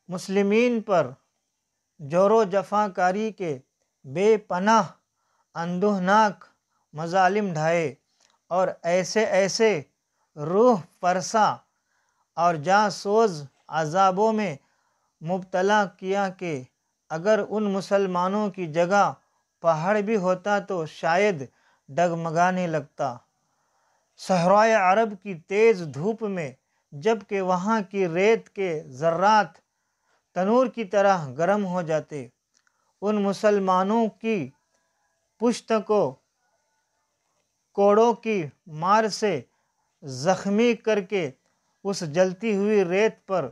مسلمین پر جور و جفا کاری کے بے پناہ اندوہناک مظالم ڈھائے، اور ایسے ایسے روح فرسا اور جاں سوز عذابوں میں مبتلا کیا کہ اگر ان مسلمانوں کی جگہ پہاڑ بھی ہوتا تو شاید ڈگمگانے لگتا۔ صحرائے عرب کی تیز دھوپ میں جب کہ وہاں کی ریت کے ذرات تنور کی طرح گرم ہو جاتے، ان مسلمانوں کی پشت کو کوڑوں کی مار سے زخمی کر کے اس جلتی ہوئی ریت پر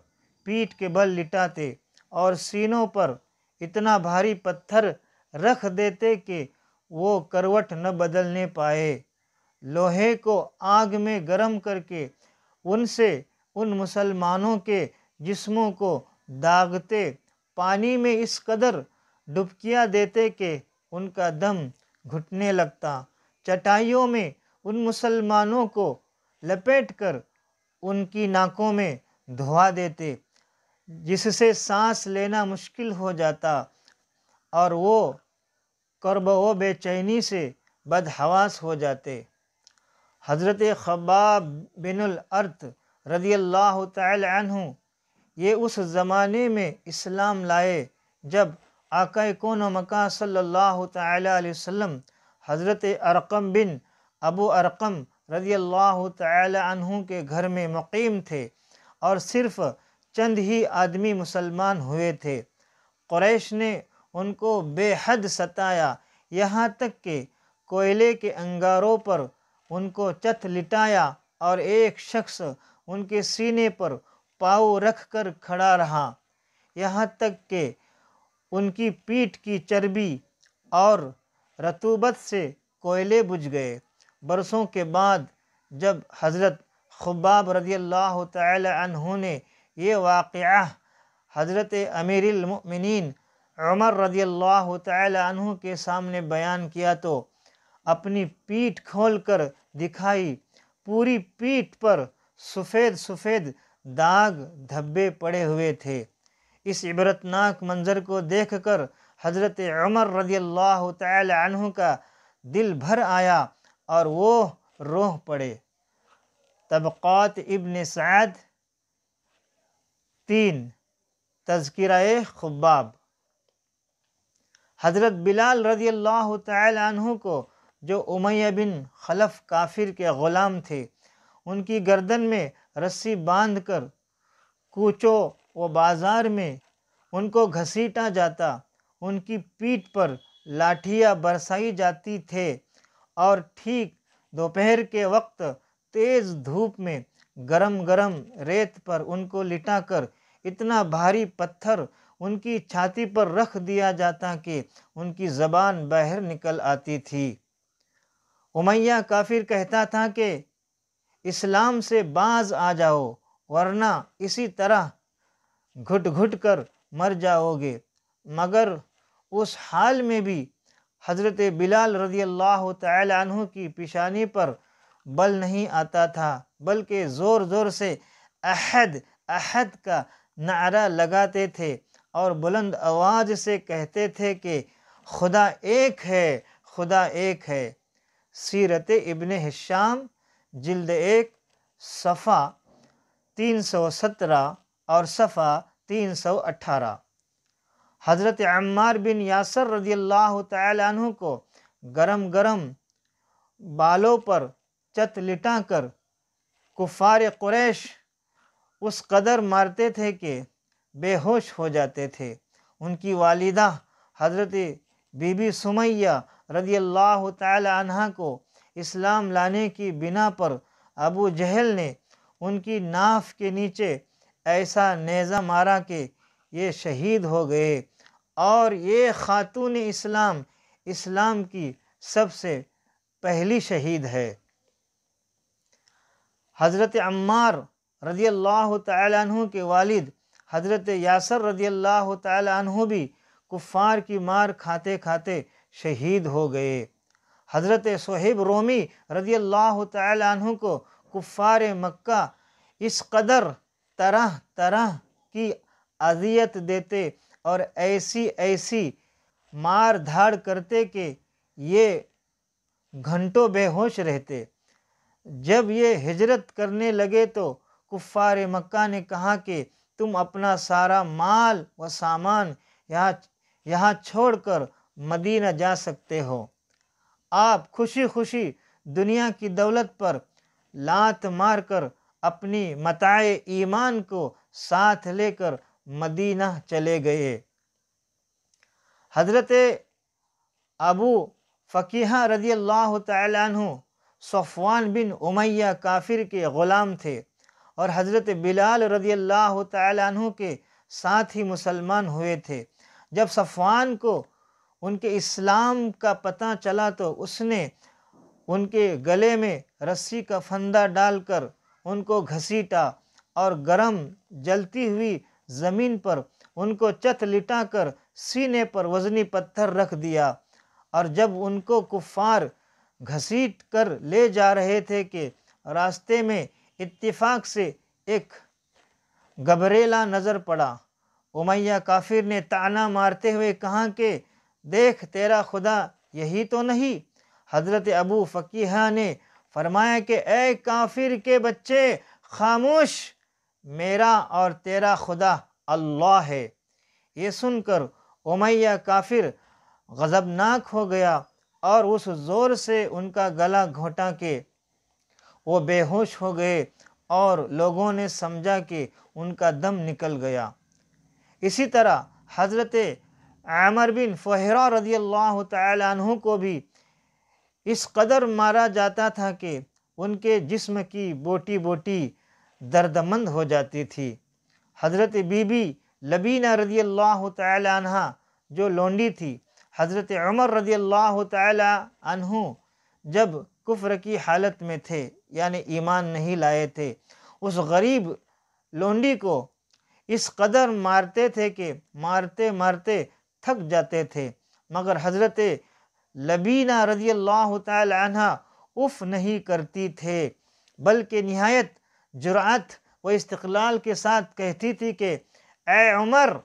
پیٹھ کے بل لٹاتے، اور سینوں پر اتنا بھاری پتھر رکھ دیتے کہ وہ کروٹ نہ بدلنے پائے۔ لوہے کو آگ میں گرم کر کے ان سے ان مسلمانوں کے جسموں کو داغتے، پانی میں اس قدر ڈبکیاں دیتے کہ ان کا دم گھٹنے لگتا، چٹائیوں میں ان مسلمانوں کو لپیٹ کر ان کی ناکوں میں دھوا دیتے، جس سے سانس لینا مشکل ہو جاتا، اور وہ کرب و بے چینی سے بدحواس ہو جاتے۔ حضرت خباب بن الارت رضی اللہ تعالی عنہ یہ اس زمانے میں اسلام لائے جب آقا کون و مکان صلی اللہ تعالی علیہ وسلم حضرت ارقم بن ابو ارقم رضی اللہ تعالی عنہ کے گھر میں مقیم تھے، اور صرف چند ہی آدمی مسلمان ہوئے تھے۔ قریش نے ان کو بے حد ستایا، یہاں تک کہ کوئلے کے انگاروں پر ان کو چت لٹایا، اور ایک شخص ان کے سینے پر پاؤں رکھ کر کھڑا رہا، یہاں تک کہ ان کی پیٹھ کی چربی اور رطوبت سے کوئلے بجھ گئے۔ برسوں کے بعد جب حضرت خباب رضی اللہ تعالی عنہ نے یہ واقعہ حضرت امیر المؤمنین عمر رضی اللہ تعالی عنہ کے سامنے بیان کیا تو اپنی پیٹھ کھول کر دکھائی، پوری پیٹھ پر سفید سفید داغ دھبے پڑے ہوئے تھے۔ اس عبرتناک منظر کو دیکھ کر حضرت عمر رضی اللہ تعالی عنہ کا دل بھر آیا اور وہ رو پڑے۔ طبقات ابن سعد 3 تذکرہ خباب۔ حضرت بلال رضی اللہ تعالی عنہ کو جو امیہ بن خلف کافر کے غلام تھے، ان کی گردن میں رسی باندھ کر کوچوں و بازار میں ان کو گھسیٹا جاتا، ان کی پیٹھ پر لاٹھیاں برسائی جاتی تھے، اور ٹھیک دوپہر کے وقت تیز دھوپ میں گرم گرم ریت پر ان کو لٹا کر اتنا بھاری پتھر ان کی چھاتی پر رکھ دیا جاتا کہ ان کی زبان باہر نکل آتی تھی۔ امیہ کافر کہتا تھا کہ اسلام سے باز آ جاؤ، ورنہ اسی طرح گھٹ گھٹ کر مر جاؤ گے، مگر اس حال میں بھی حضرت بلال رضی اللہ تعالی عنہ کی پیشانی پر بل نہیں آتا تھا، بلکہ زور زور سے احد احد کا نعرہ لگاتے تھے، اور بلند آواز سے کہتے تھے کہ خدا ایک ہے، خدا ایک ہے۔ سیرت ابن ہشام جلد 1 صفحہ 317 اور صفحہ 318۔ حضرت عمار بن یاسر رضی اللہ تعالی عنہ کو گرم گرم بالوں پر چت لٹا کر کفار قریش اس قدر مارتے تھے کہ بے ہوش ہو جاتے تھے۔ ان کی والدہ حضرت بی بی سمیہ رضی اللہ تعالی عنہ کو اسلام لانے کی بنا پر ابو جہل نے ان کی ناف کے نیچے ایسا نیزہ مارا کہ یہ شہید ہو گئے، اور یہ خاتون اسلام کی سب سے پہلی شہید ہے۔ حضرت عمار رضی اللہ تعالی عنہ کے والد حضرت یاسر رضی اللہ تعالی عنہ بھی کفار کی مار کھاتے کھاتے شہید ہو گئے۔ حضرت صہیب رومی رضی اللہ تعالی عنہ کو کفار مکہ اس قدر طرح طرح کی اذیت دیتے اور ایسی مار دھاڑ کرتے کہ یہ گھنٹوں بے ہوش رہتے۔ جب یہ ہجرت کرنے لگے تو کفار مکہ نے کہا کہ تم اپنا سارا مال و سامان یہاں چھوڑ کر مدینہ جا سکتے ہو۔ آپ خوشی خوشی دنیا کی دولت پر لات مار کر اپنی متاع ایمان کو ساتھ لے کر مدینہ چلے گئے۔ حضرت ابو فقیہ رضی اللہ تعالی عنہ صفوان بن امیہ کافر کے غلام تھے اور حضرت بلال رضی اللہ تعالی عنہ کے ساتھ ہی مسلمان ہوئے تھے۔ جب صفوان کو ان کے اسلام کا پتہ چلا تو اس نے ان کے گلے میں رسی کا پھندا ڈال کر ان کو گھسیٹا اور گرم جلتی ہوئی زمین پر ان کو چت لٹا کر سینے پر وزنی پتھر رکھ دیا، اور جب ان کو کفار گھسیٹ کر لے جا رہے تھے کہ راستے میں اتفاق سے ایک گبریلا نظر پڑا۔ امیہ کافر نے طعنہ مارتے ہوئے کہا کہ دیکھ تیرا خدا یہی تو نہیں؟ حضرت ابو فقیہ نے فرمایا کہ اے کافر کے بچے خاموش، میرا اور تیرا خدا اللہ ہے۔ یہ سن کر امیہ کافر غضبناک ہو گیا اور اس زور سے ان کا گلا گھونٹا کہ وہ بے ہوش ہو گئے اور لوگوں نے سمجھا کہ ان کا دم نکل گیا۔ اسی طرح حضرت عامر بن فہرہ رضی اللہ تعالی عنہ کو بھی اس قدر مارا جاتا تھا کہ ان کے جسم کی بوٹی بوٹی دردمند ہو جاتی تھی۔ حضرت بی بی لبینہ رضی اللہ تعالی عنہ جو لونڈی تھی، حضرت عمر رضی اللہ تعالی عنہ جب کفر کی حالت میں تھے یعنی ایمان نہیں لائے تھے، اس غریب لونڈی کو اس قدر مارتے تھے کہ مارتے مارتے تھک جاتے تھے، مگر حضرت لبینہ رضی اللہ تعالی عنہ اف نہیں کرتی تھے، بلکہ نہایت جرأت و استقلال کے ساتھ کہتی تھی کہ اے عمر،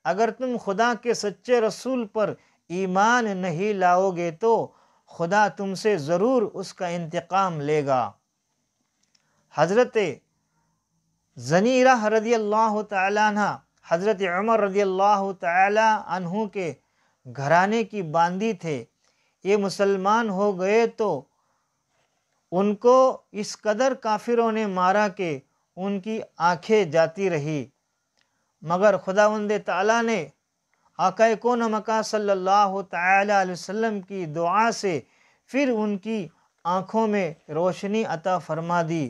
اگر تم خدا کے سچے رسول پر ایمان نہیں لاؤ گے تو خدا تم سے ضرور اس کا انتقام لے گا۔ حضرت زنیرہ رضی اللہ تعالی عنہ حضرت عمر رضی اللہ تعالی عنہ کے گھرانے کی باندی تھے۔ یہ مسلمان ہو گئے تو ان کو اس قدر کافروں نے مارا کہ ان کی آنکھیں جاتی رہی، مگر خداوند تعالیٰ نے آقا کون مکہ صلی اللہ تعالی علیہ وسلم کی دعا سے پھر ان کی آنکھوں میں روشنی عطا فرما دی،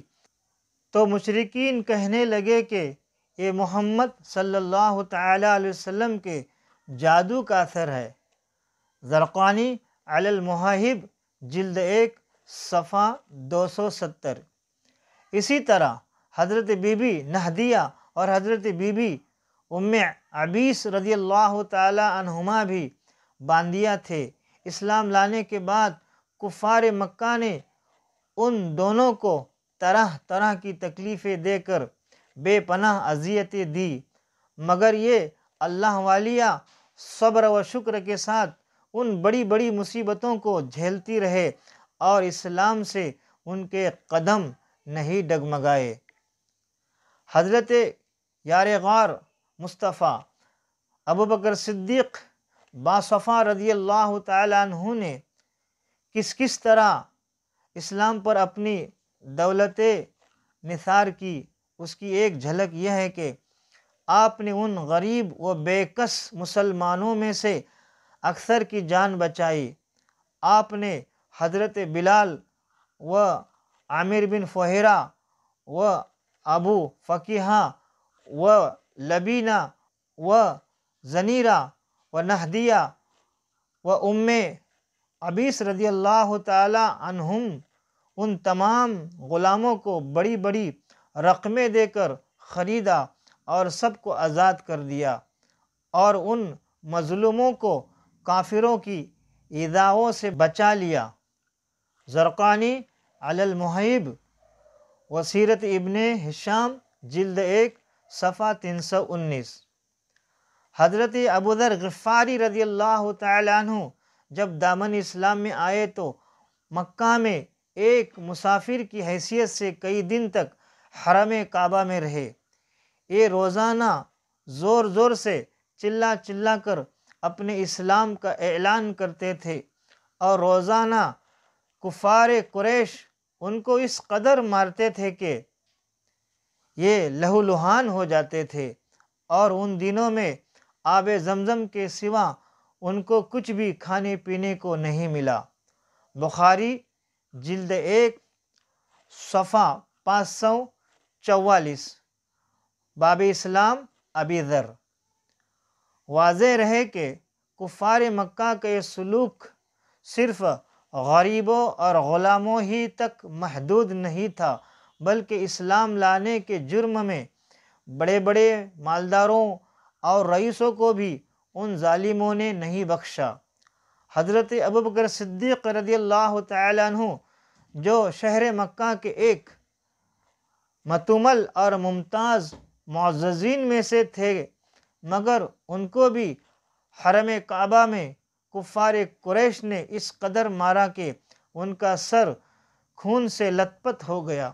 تو مشرکین کہنے لگے کہ یہ محمد صلی اللہ تعالی علیہ وسلم کے جادو کا اثر ہے۔ زرقانی علی المواہب جلد 1 صفحہ 270۔ اسی طرح حضرت بی بی نہدیہ اور حضرت بی بی ام عبیس رضی اللہ تعالی عنہما بھی باندیہ تھے۔ اسلام لانے کے بعد کفار مکہ نے ان دونوں کو طرح طرح کی تکلیفیں دے کر بے پناہ اذیتیں دی، مگر یہ اللہ والیہ صبر و شکر کے ساتھ ان بڑی بڑی مصیبتوں کو جھیلتی رہے اور اسلام سے ان کے قدم نہیں ڈگمگائے۔ حضرت یار غار مصطفیٰ ابوبکر صدیق باصفا رضی اللہ تعالی عنہ نے کس طرح اسلام پر اپنی دولت نثار کی، اس کی ایک جھلک یہ ہے کہ آپ نے ان غریب و بے کس مسلمانوں میں سے اکثر کی جان بچائی۔ آپ نے حضرت بلال و عامر بن فہرہ و ابو فقیہ و لبینہ و زنیرہ و نہدیہ و ام عبیس رضی اللہ تعالی عنہم ان تمام غلاموں کو بڑی بڑی رقمیں دے کر خریدا اور سب کو آزاد کر دیا، اور ان مظلوموں کو کافروں کی ایذاؤں سے بچا لیا۔ زرقانی علی المحیب وسیرت ابن ہشام جلد 1 صفحہ 319۔ حضرت ابوذر غفاری رضی اللہ تعالیٰ عنہ جب دامن اسلام میں آئے تو مکہ میں ایک مسافر کی حیثیت سے کئی دن تک حرم کعبہ میں رہے۔ یہ روزانہ زور زور سے چلا چلا کر اپنے اسلام کا اعلان کرتے تھے، اور روزانہ کفار قریش ان کو اس قدر مارتے تھے کہ یہ لہولہان ہو جاتے تھے، اور ان دنوں میں آب زمزم کے سوا ان کو کچھ بھی کھانے پینے کو نہیں ملا۔ بخاری جلد 1 صفحہ 544۔ باب اسلام ابی ذر۔ واضح رہے کہ کفار مکہ کا یہ سلوک صرف غریبوں اور غلاموں ہی تک محدود نہیں تھا، بلکہ اسلام لانے کے جرم میں بڑے بڑے مالداروں اور رئیسوں کو بھی ان ظالموں نے نہیں بخشا۔ حضرت ابوبکر صدیق رضی اللہ تعالیٰ عنہ جو شہر مکہ کے ایک متومل اور ممتاز معززین میں سے تھے، مگر ان کو بھی حرم کعبہ میں کفار قریش نے اس قدر مارا کہ ان کا سر خون سے لت پت ہو گیا۔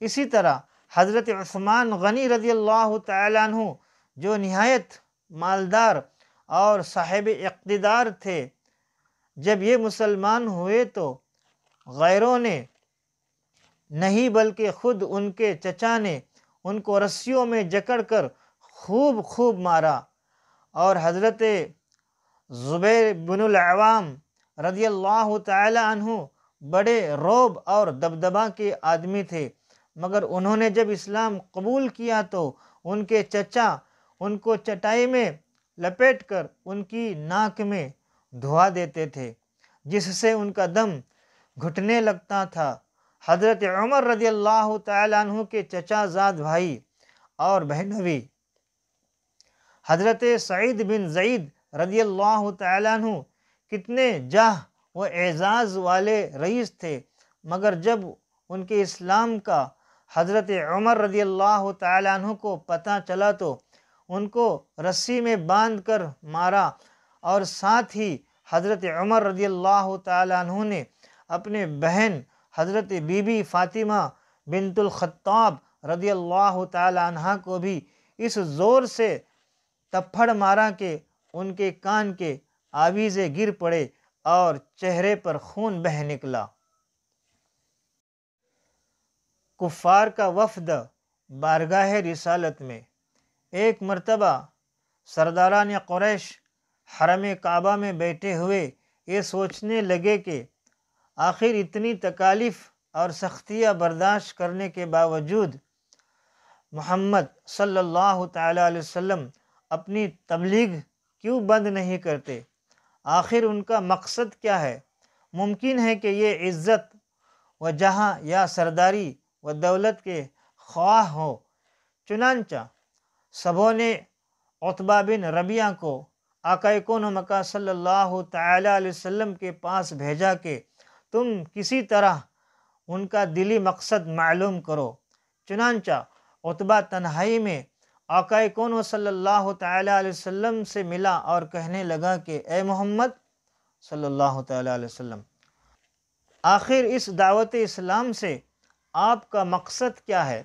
اسی طرح حضرت عثمان غنی رضی اللہ تعالیٰ عنہ جو نہایت مالدار اور صاحب اقتدار تھے، جب یہ مسلمان ہوئے تو غیروں نے نہیں بلکہ خود ان کے چچا نے ان کو رسیوں میں جکڑ کر خوب مارا، اور حضرت زبیر بن العوام رضی اللہ تعالی عنہ بڑے رعب اور دبدبہ کے آدمی تھے، مگر انہوں نے جب اسلام قبول کیا تو ان کے چچا ان کو چٹائی میں لپیٹ کر ان کی ناک میں دھوا دیتے تھے، جس سے ان کا دم گھٹنے لگتا تھا۔ حضرت عمر رضی اللہ تعالیٰ عنہ کے چچا زاد بھائی اور بہنوئی حضرت سعید بن زید رضی اللہ تعالیٰ عنہ کتنے جاہ و اعزاز والے رئیس تھے، مگر جب ان کے اسلام کا حضرت عمر رضی اللہ تعالیٰ عنہ کو پتہ چلا تو ان کو رسی میں باندھ کر مارا، اور ساتھ ہی حضرت عمر رضی اللہ تعالیٰ عنہ نے اپنے بہن حضرت بی بی فاطمہ بنت الخطاب رضی اللہ تعالیٰ عنہ کو بھی اس زور سے تپھڑ مارا کہ ان کے کان کے آویزے گر پڑے اور چہرے پر خون بہہ نکلا۔ کفار کا وفد بارگاہ رسالت میں۔ ایک مرتبہ سرداران قریش حرم کعبہ میں بیٹھے ہوئے یہ سوچنے لگے کہ آخر اتنی تکالیف اور سختیاں برداشت کرنے کے باوجود محمد صلی اللہ تعالیٰ علیہ وسلم اپنی تبلیغ کیوں بند نہیں کرتے؟ آخر ان کا مقصد کیا ہے؟ ممکن ہے کہ یہ عزت و جہاں یا سرداری و دولت کے خواہ ہو۔ چنانچہ سبوں نے عتبہ بن ربیعہ کو آقا کون و مکہ صلی اللہ تعالیٰ علیہ وسلم کے پاس بھیجا کہ تم کسی طرح ان کا دلی مقصد معلوم کرو۔ چنانچہ عتبہ تنہائی میں آقا کون صلی اللہ تعالیٰ علیہ وسلم سے ملا اور کہنے لگا کہ اے محمد صلی اللہ تعالیٰ علیہ وسلم، آخر اس دعوت اسلام سے آپ کا مقصد کیا ہے؟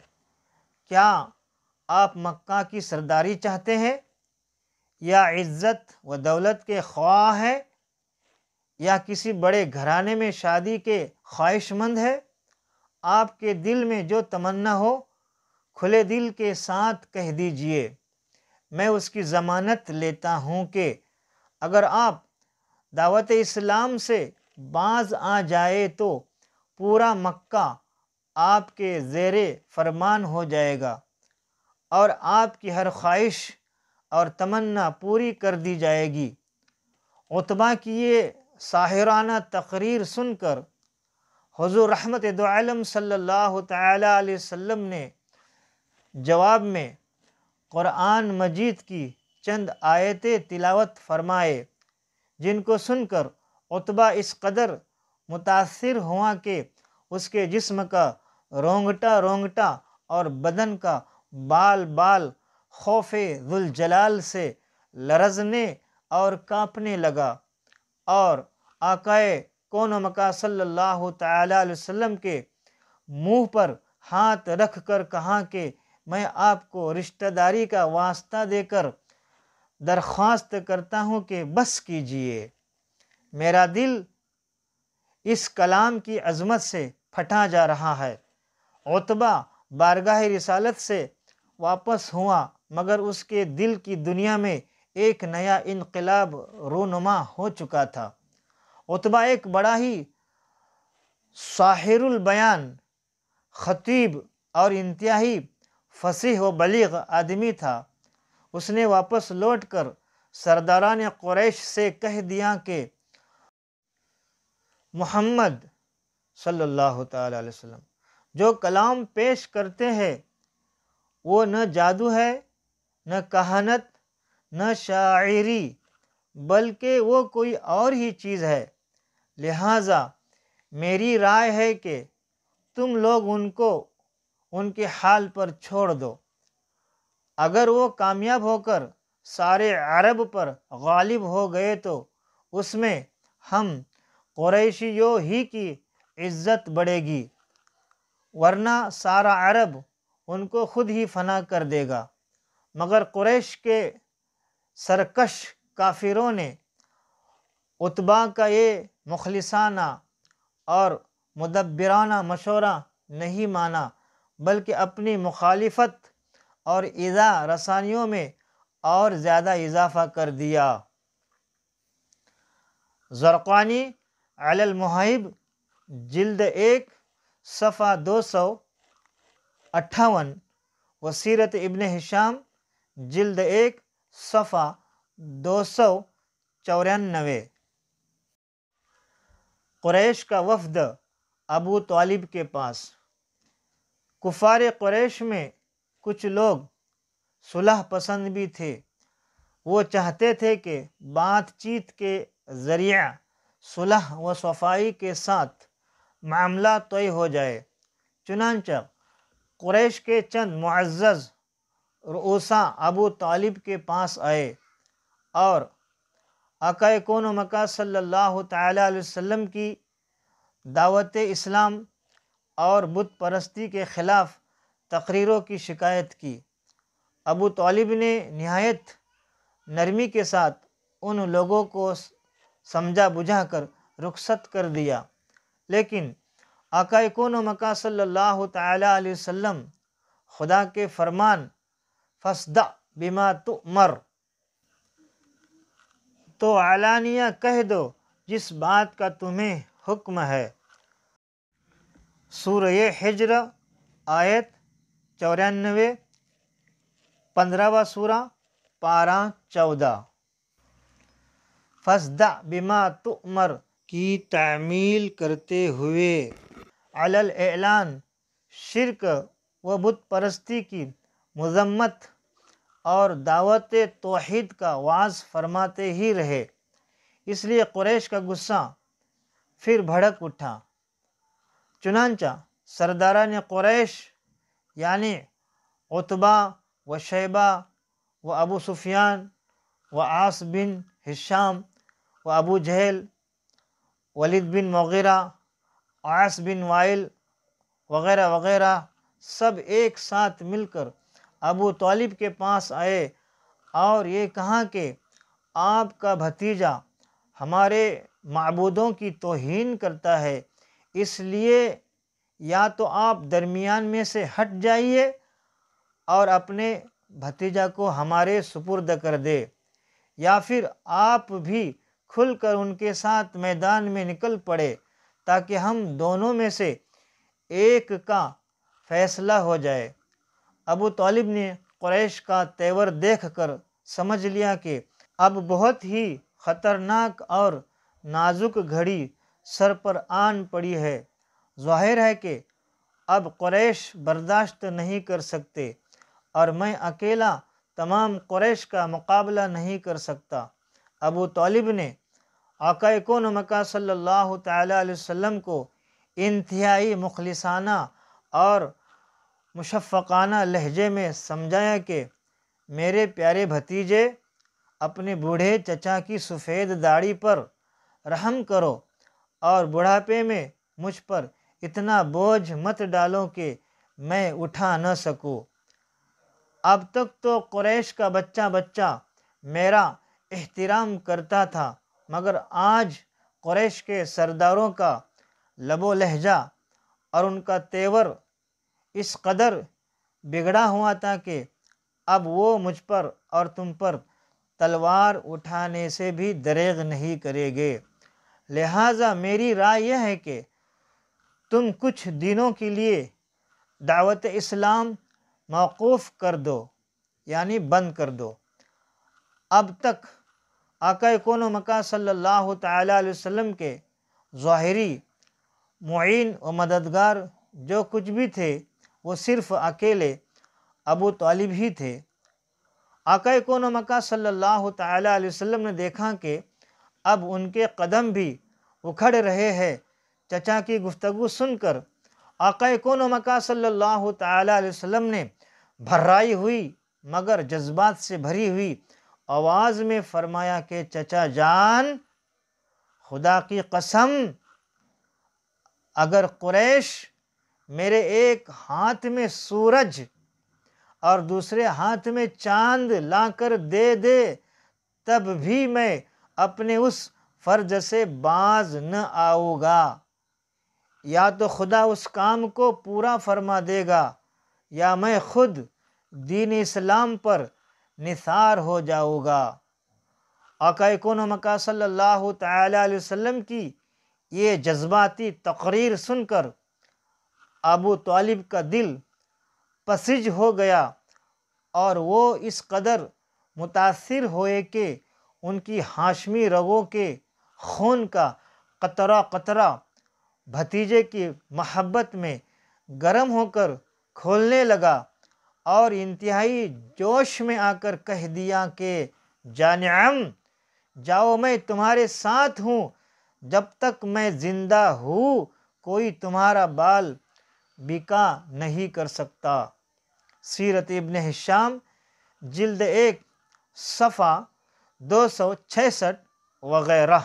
کیا آپ مکہ کی سرداری چاہتے ہیں، یا عزت و دولت کے خواہ ہیں، یا کسی بڑے گھرانے میں شادی کے خواہش مند ہے؟ آپ کے دل میں جو تمنا ہو کھلے دل کے ساتھ کہہ دیجئے، میں اس کی ضمانت لیتا ہوں کہ اگر آپ دعوت اسلام سے باز آ جائے تو پورا مکہ آپ کے زیر فرمان ہو جائے گا، اور آپ کی ہر خواہش اور تمنا پوری کر دی جائے گی۔ عتبہ کی یہ ساحرانہ تقریر سن کر حضور رحمت دو عالم صلی اللہ تعالیٰ علیہ وسلم نے جواب میں قرآن مجید کی چند آیتیں تلاوت فرمائے، جن کو سن کر عتبہ اس قدر متاثر ہوا کہ اس کے جسم کا رونگٹا رونگٹا اور بدن کا بال بال خوف ذوالجلال سے لرزنے اور کانپنے لگا، اور آقائے کون و مکان صلی اللہ تعالیٰ علیہ وسلم کے منہ پر ہاتھ رکھ کر کہا کہ میں آپ کو رشتہ داری کا واسطہ دے کر درخواست کرتا ہوں کہ بس کیجئے، میرا دل اس کلام کی عظمت سے پھٹا جا رہا ہے۔ عتبہ بارگاہ رسالت سے واپس ہوا، مگر اس کے دل کی دنیا میں ایک نیا انقلاب رونما ہو چکا تھا۔ عتبہ ایک بڑا ہی ساحر البیان خطیب اور انتہائی فصیح و بلیغ آدمی تھا۔ اس نے واپس لوٹ کر سرداران قریش سے کہہ دیا کہ محمد صلی اللہ تعالیٰ علیہ وسلم جو کلام پیش کرتے ہیں وہ نہ جادو ہے، نہ کہانت، نہ شاعری، بلکہ وہ کوئی اور ہی چیز ہے۔ لہٰذا میری رائے ہے کہ تم لوگ ان کو ان کے حال پر چھوڑ دو۔ اگر وہ کامیاب ہو کر سارے عرب پر غالب ہو گئے تو اس میں ہم قریشیوں ہی کی عزت بڑھے گی، ورنہ سارا عرب ان کو خود ہی فنا کر دے گا۔ مگر قریش کے سرکش کافروں نے عتبہ کا یہ مخلصانہ اور مدبرانہ مشورہ نہیں مانا، بلکہ اپنی مخالفت اور ایذا رسانیوں میں اور زیادہ اضافہ کر دیا۔ زرقانی علی المحیب جلد 1 صفحہ 258 و سیرت ابن ہشام جلد 1 صفحہ 294۔ قریش کا وفد ابو طالب کے پاس۔ کفار قریش میں کچھ لوگ صلح پسند بھی تھے۔ وہ چاہتے تھے کہ بات چیت کے ذریعہ صلح و صفائی کے ساتھ معاملہ طے ہو جائے۔ چنانچہ قریش کے چند معزز رؤساء ابو طالب کے پاس آئے اور آقا کون و مکان صلی اللہ تعالیٰ علیہ وسلم کی دعوت اسلام اور بت پرستی کے خلاف تقریروں کی شکایت کی۔ ابو طالب نے نہایت نرمی کے ساتھ ان لوگوں کو سمجھا بجھا کر رخصت کر دیا، لیکن آقا کون و مکان صلی اللہ تعالیٰ علیہ وسلم خدا کے فرمان فاصدع بما تؤمر، تو علانیہ کہہ دو جس بات کا تمہیں حکم ہے۔ سورہ حجر آیت 94، 15واں سورہ پارہ 14۔ فاصدع بما تؤمر کی تعمیل کرتے ہوئے علی الاعلان شرک و بت پرستی کی مذمت اور دعوت توحید کا وعظ فرماتے ہی رہے۔ اس لیے قریش کا غصہ پھر بھڑک اٹھا۔ چنانچہ سرداران قریش یعنی عتبہ و شیبہ و ابو سفیان و عاص بن ہشام و ابو جہل، ولید بن مغیرہ، عاص بن وائل وغیرہ وغیرہ سب ایک ساتھ مل کر ابو طالب کے پاس آئے اور یہ کہا کہ آپ کا بھتیجا ہمارے معبودوں کی توہین کرتا ہے، اس لیے یا تو آپ درمیان میں سے ہٹ جائیے اور اپنے بھتیجا کو ہمارے سپرد کر دے، یا پھر آپ بھی کھل کر ان کے ساتھ میدان میں نکل پڑے تاکہ ہم دونوں میں سے ایک کا فیصلہ ہو جائے۔ ابو طالب نے قریش کا تیور دیکھ کر سمجھ لیا کہ اب بہت ہی خطرناک اور نازک گھڑی سر پر آن پڑی ہے۔ ظاہر ہے کہ اب قریش برداشت نہیں کر سکتے اور میں اکیلا تمام قریش کا مقابلہ نہیں کر سکتا۔ ابو طالب نے آقا کون و مکان صلی اللہ تعالیٰ علیہ وسلم کو انتہائی مخلصانہ اور مشفقانہ لہجے میں سمجھایا کہ میرے پیارے بھتیجے، اپنے بوڑھے چچا کی سفید داڑھی پر رحم کرو اور بڑھاپے میں مجھ پر اتنا بوجھ مت ڈالو کہ میں اٹھا نہ سکوں۔ اب تک تو قریش کا بچہ بچہ میرا احترام کرتا تھا، مگر آج قریش کے سرداروں کا لب و لہجہ اور ان کا تیور اس قدر بگڑا ہوا تھا کہ اب وہ مجھ پر اور تم پر تلوار اٹھانے سے بھی دریغ نہیں کریں گے۔ لہٰذا میری رائے یہ ہے کہ تم کچھ دنوں کے لیے دعوت اسلام موقوف کر دو، یعنی بند کر دو۔ اب تک آقا کون و مکان صلی اللہ تعالیٰ علیہ وسلم کے ظاہری معین و مددگار جو کچھ بھی تھے وہ صرف اکیلے ابو طالب ہی تھے۔ آقا کون و مکان صلی اللہ تعالیٰ علیہ وسلم نے دیکھا کہ اب ان کے قدم بھی اکھڑ رہے ہیں۔ چچا کی گفتگو سن کر آقا کون و مکان صلی اللہ تعالیٰ علیہ وسلم نے بھرائی ہوئی مگر جذبات سے بھری ہوئی آواز میں فرمایا کہ چچا جان، خدا کی قسم، اگر قریش میرے ایک ہاتھ میں سورج اور دوسرے ہاتھ میں چاند لا کر دے دے تب بھی میں اپنے اس فرض سے باز نہ آؤں گا۔ یا تو خدا اس کام کو پورا فرما دے گا یا میں خود دین اسلام پر نثار ہو جاؤں گا۔ آقا کون و مکان صلی اللہ تعالیٰ علیہ وسلم کی یہ جذباتی تقریر سن کر ابو طالب کا دل پسیج ہو گیا اور وہ اس قدر متاثر ہوئے کہ ان کی ہاشمی رگوں کے خون کا قطرہ قطرہ بھتیجے کی محبت میں گرم ہو کر کھولنے لگا اور انتہائی جوش میں آ کر کہہ دیا کہ جانعم، جاؤ، میں تمہارے ساتھ ہوں، جب تک میں زندہ ہوں کوئی تمہارا بال بیکا نہیں کر سکتا۔ سیرت ابن ہشام جلد 1 صفحہ 266 وغیرہ۔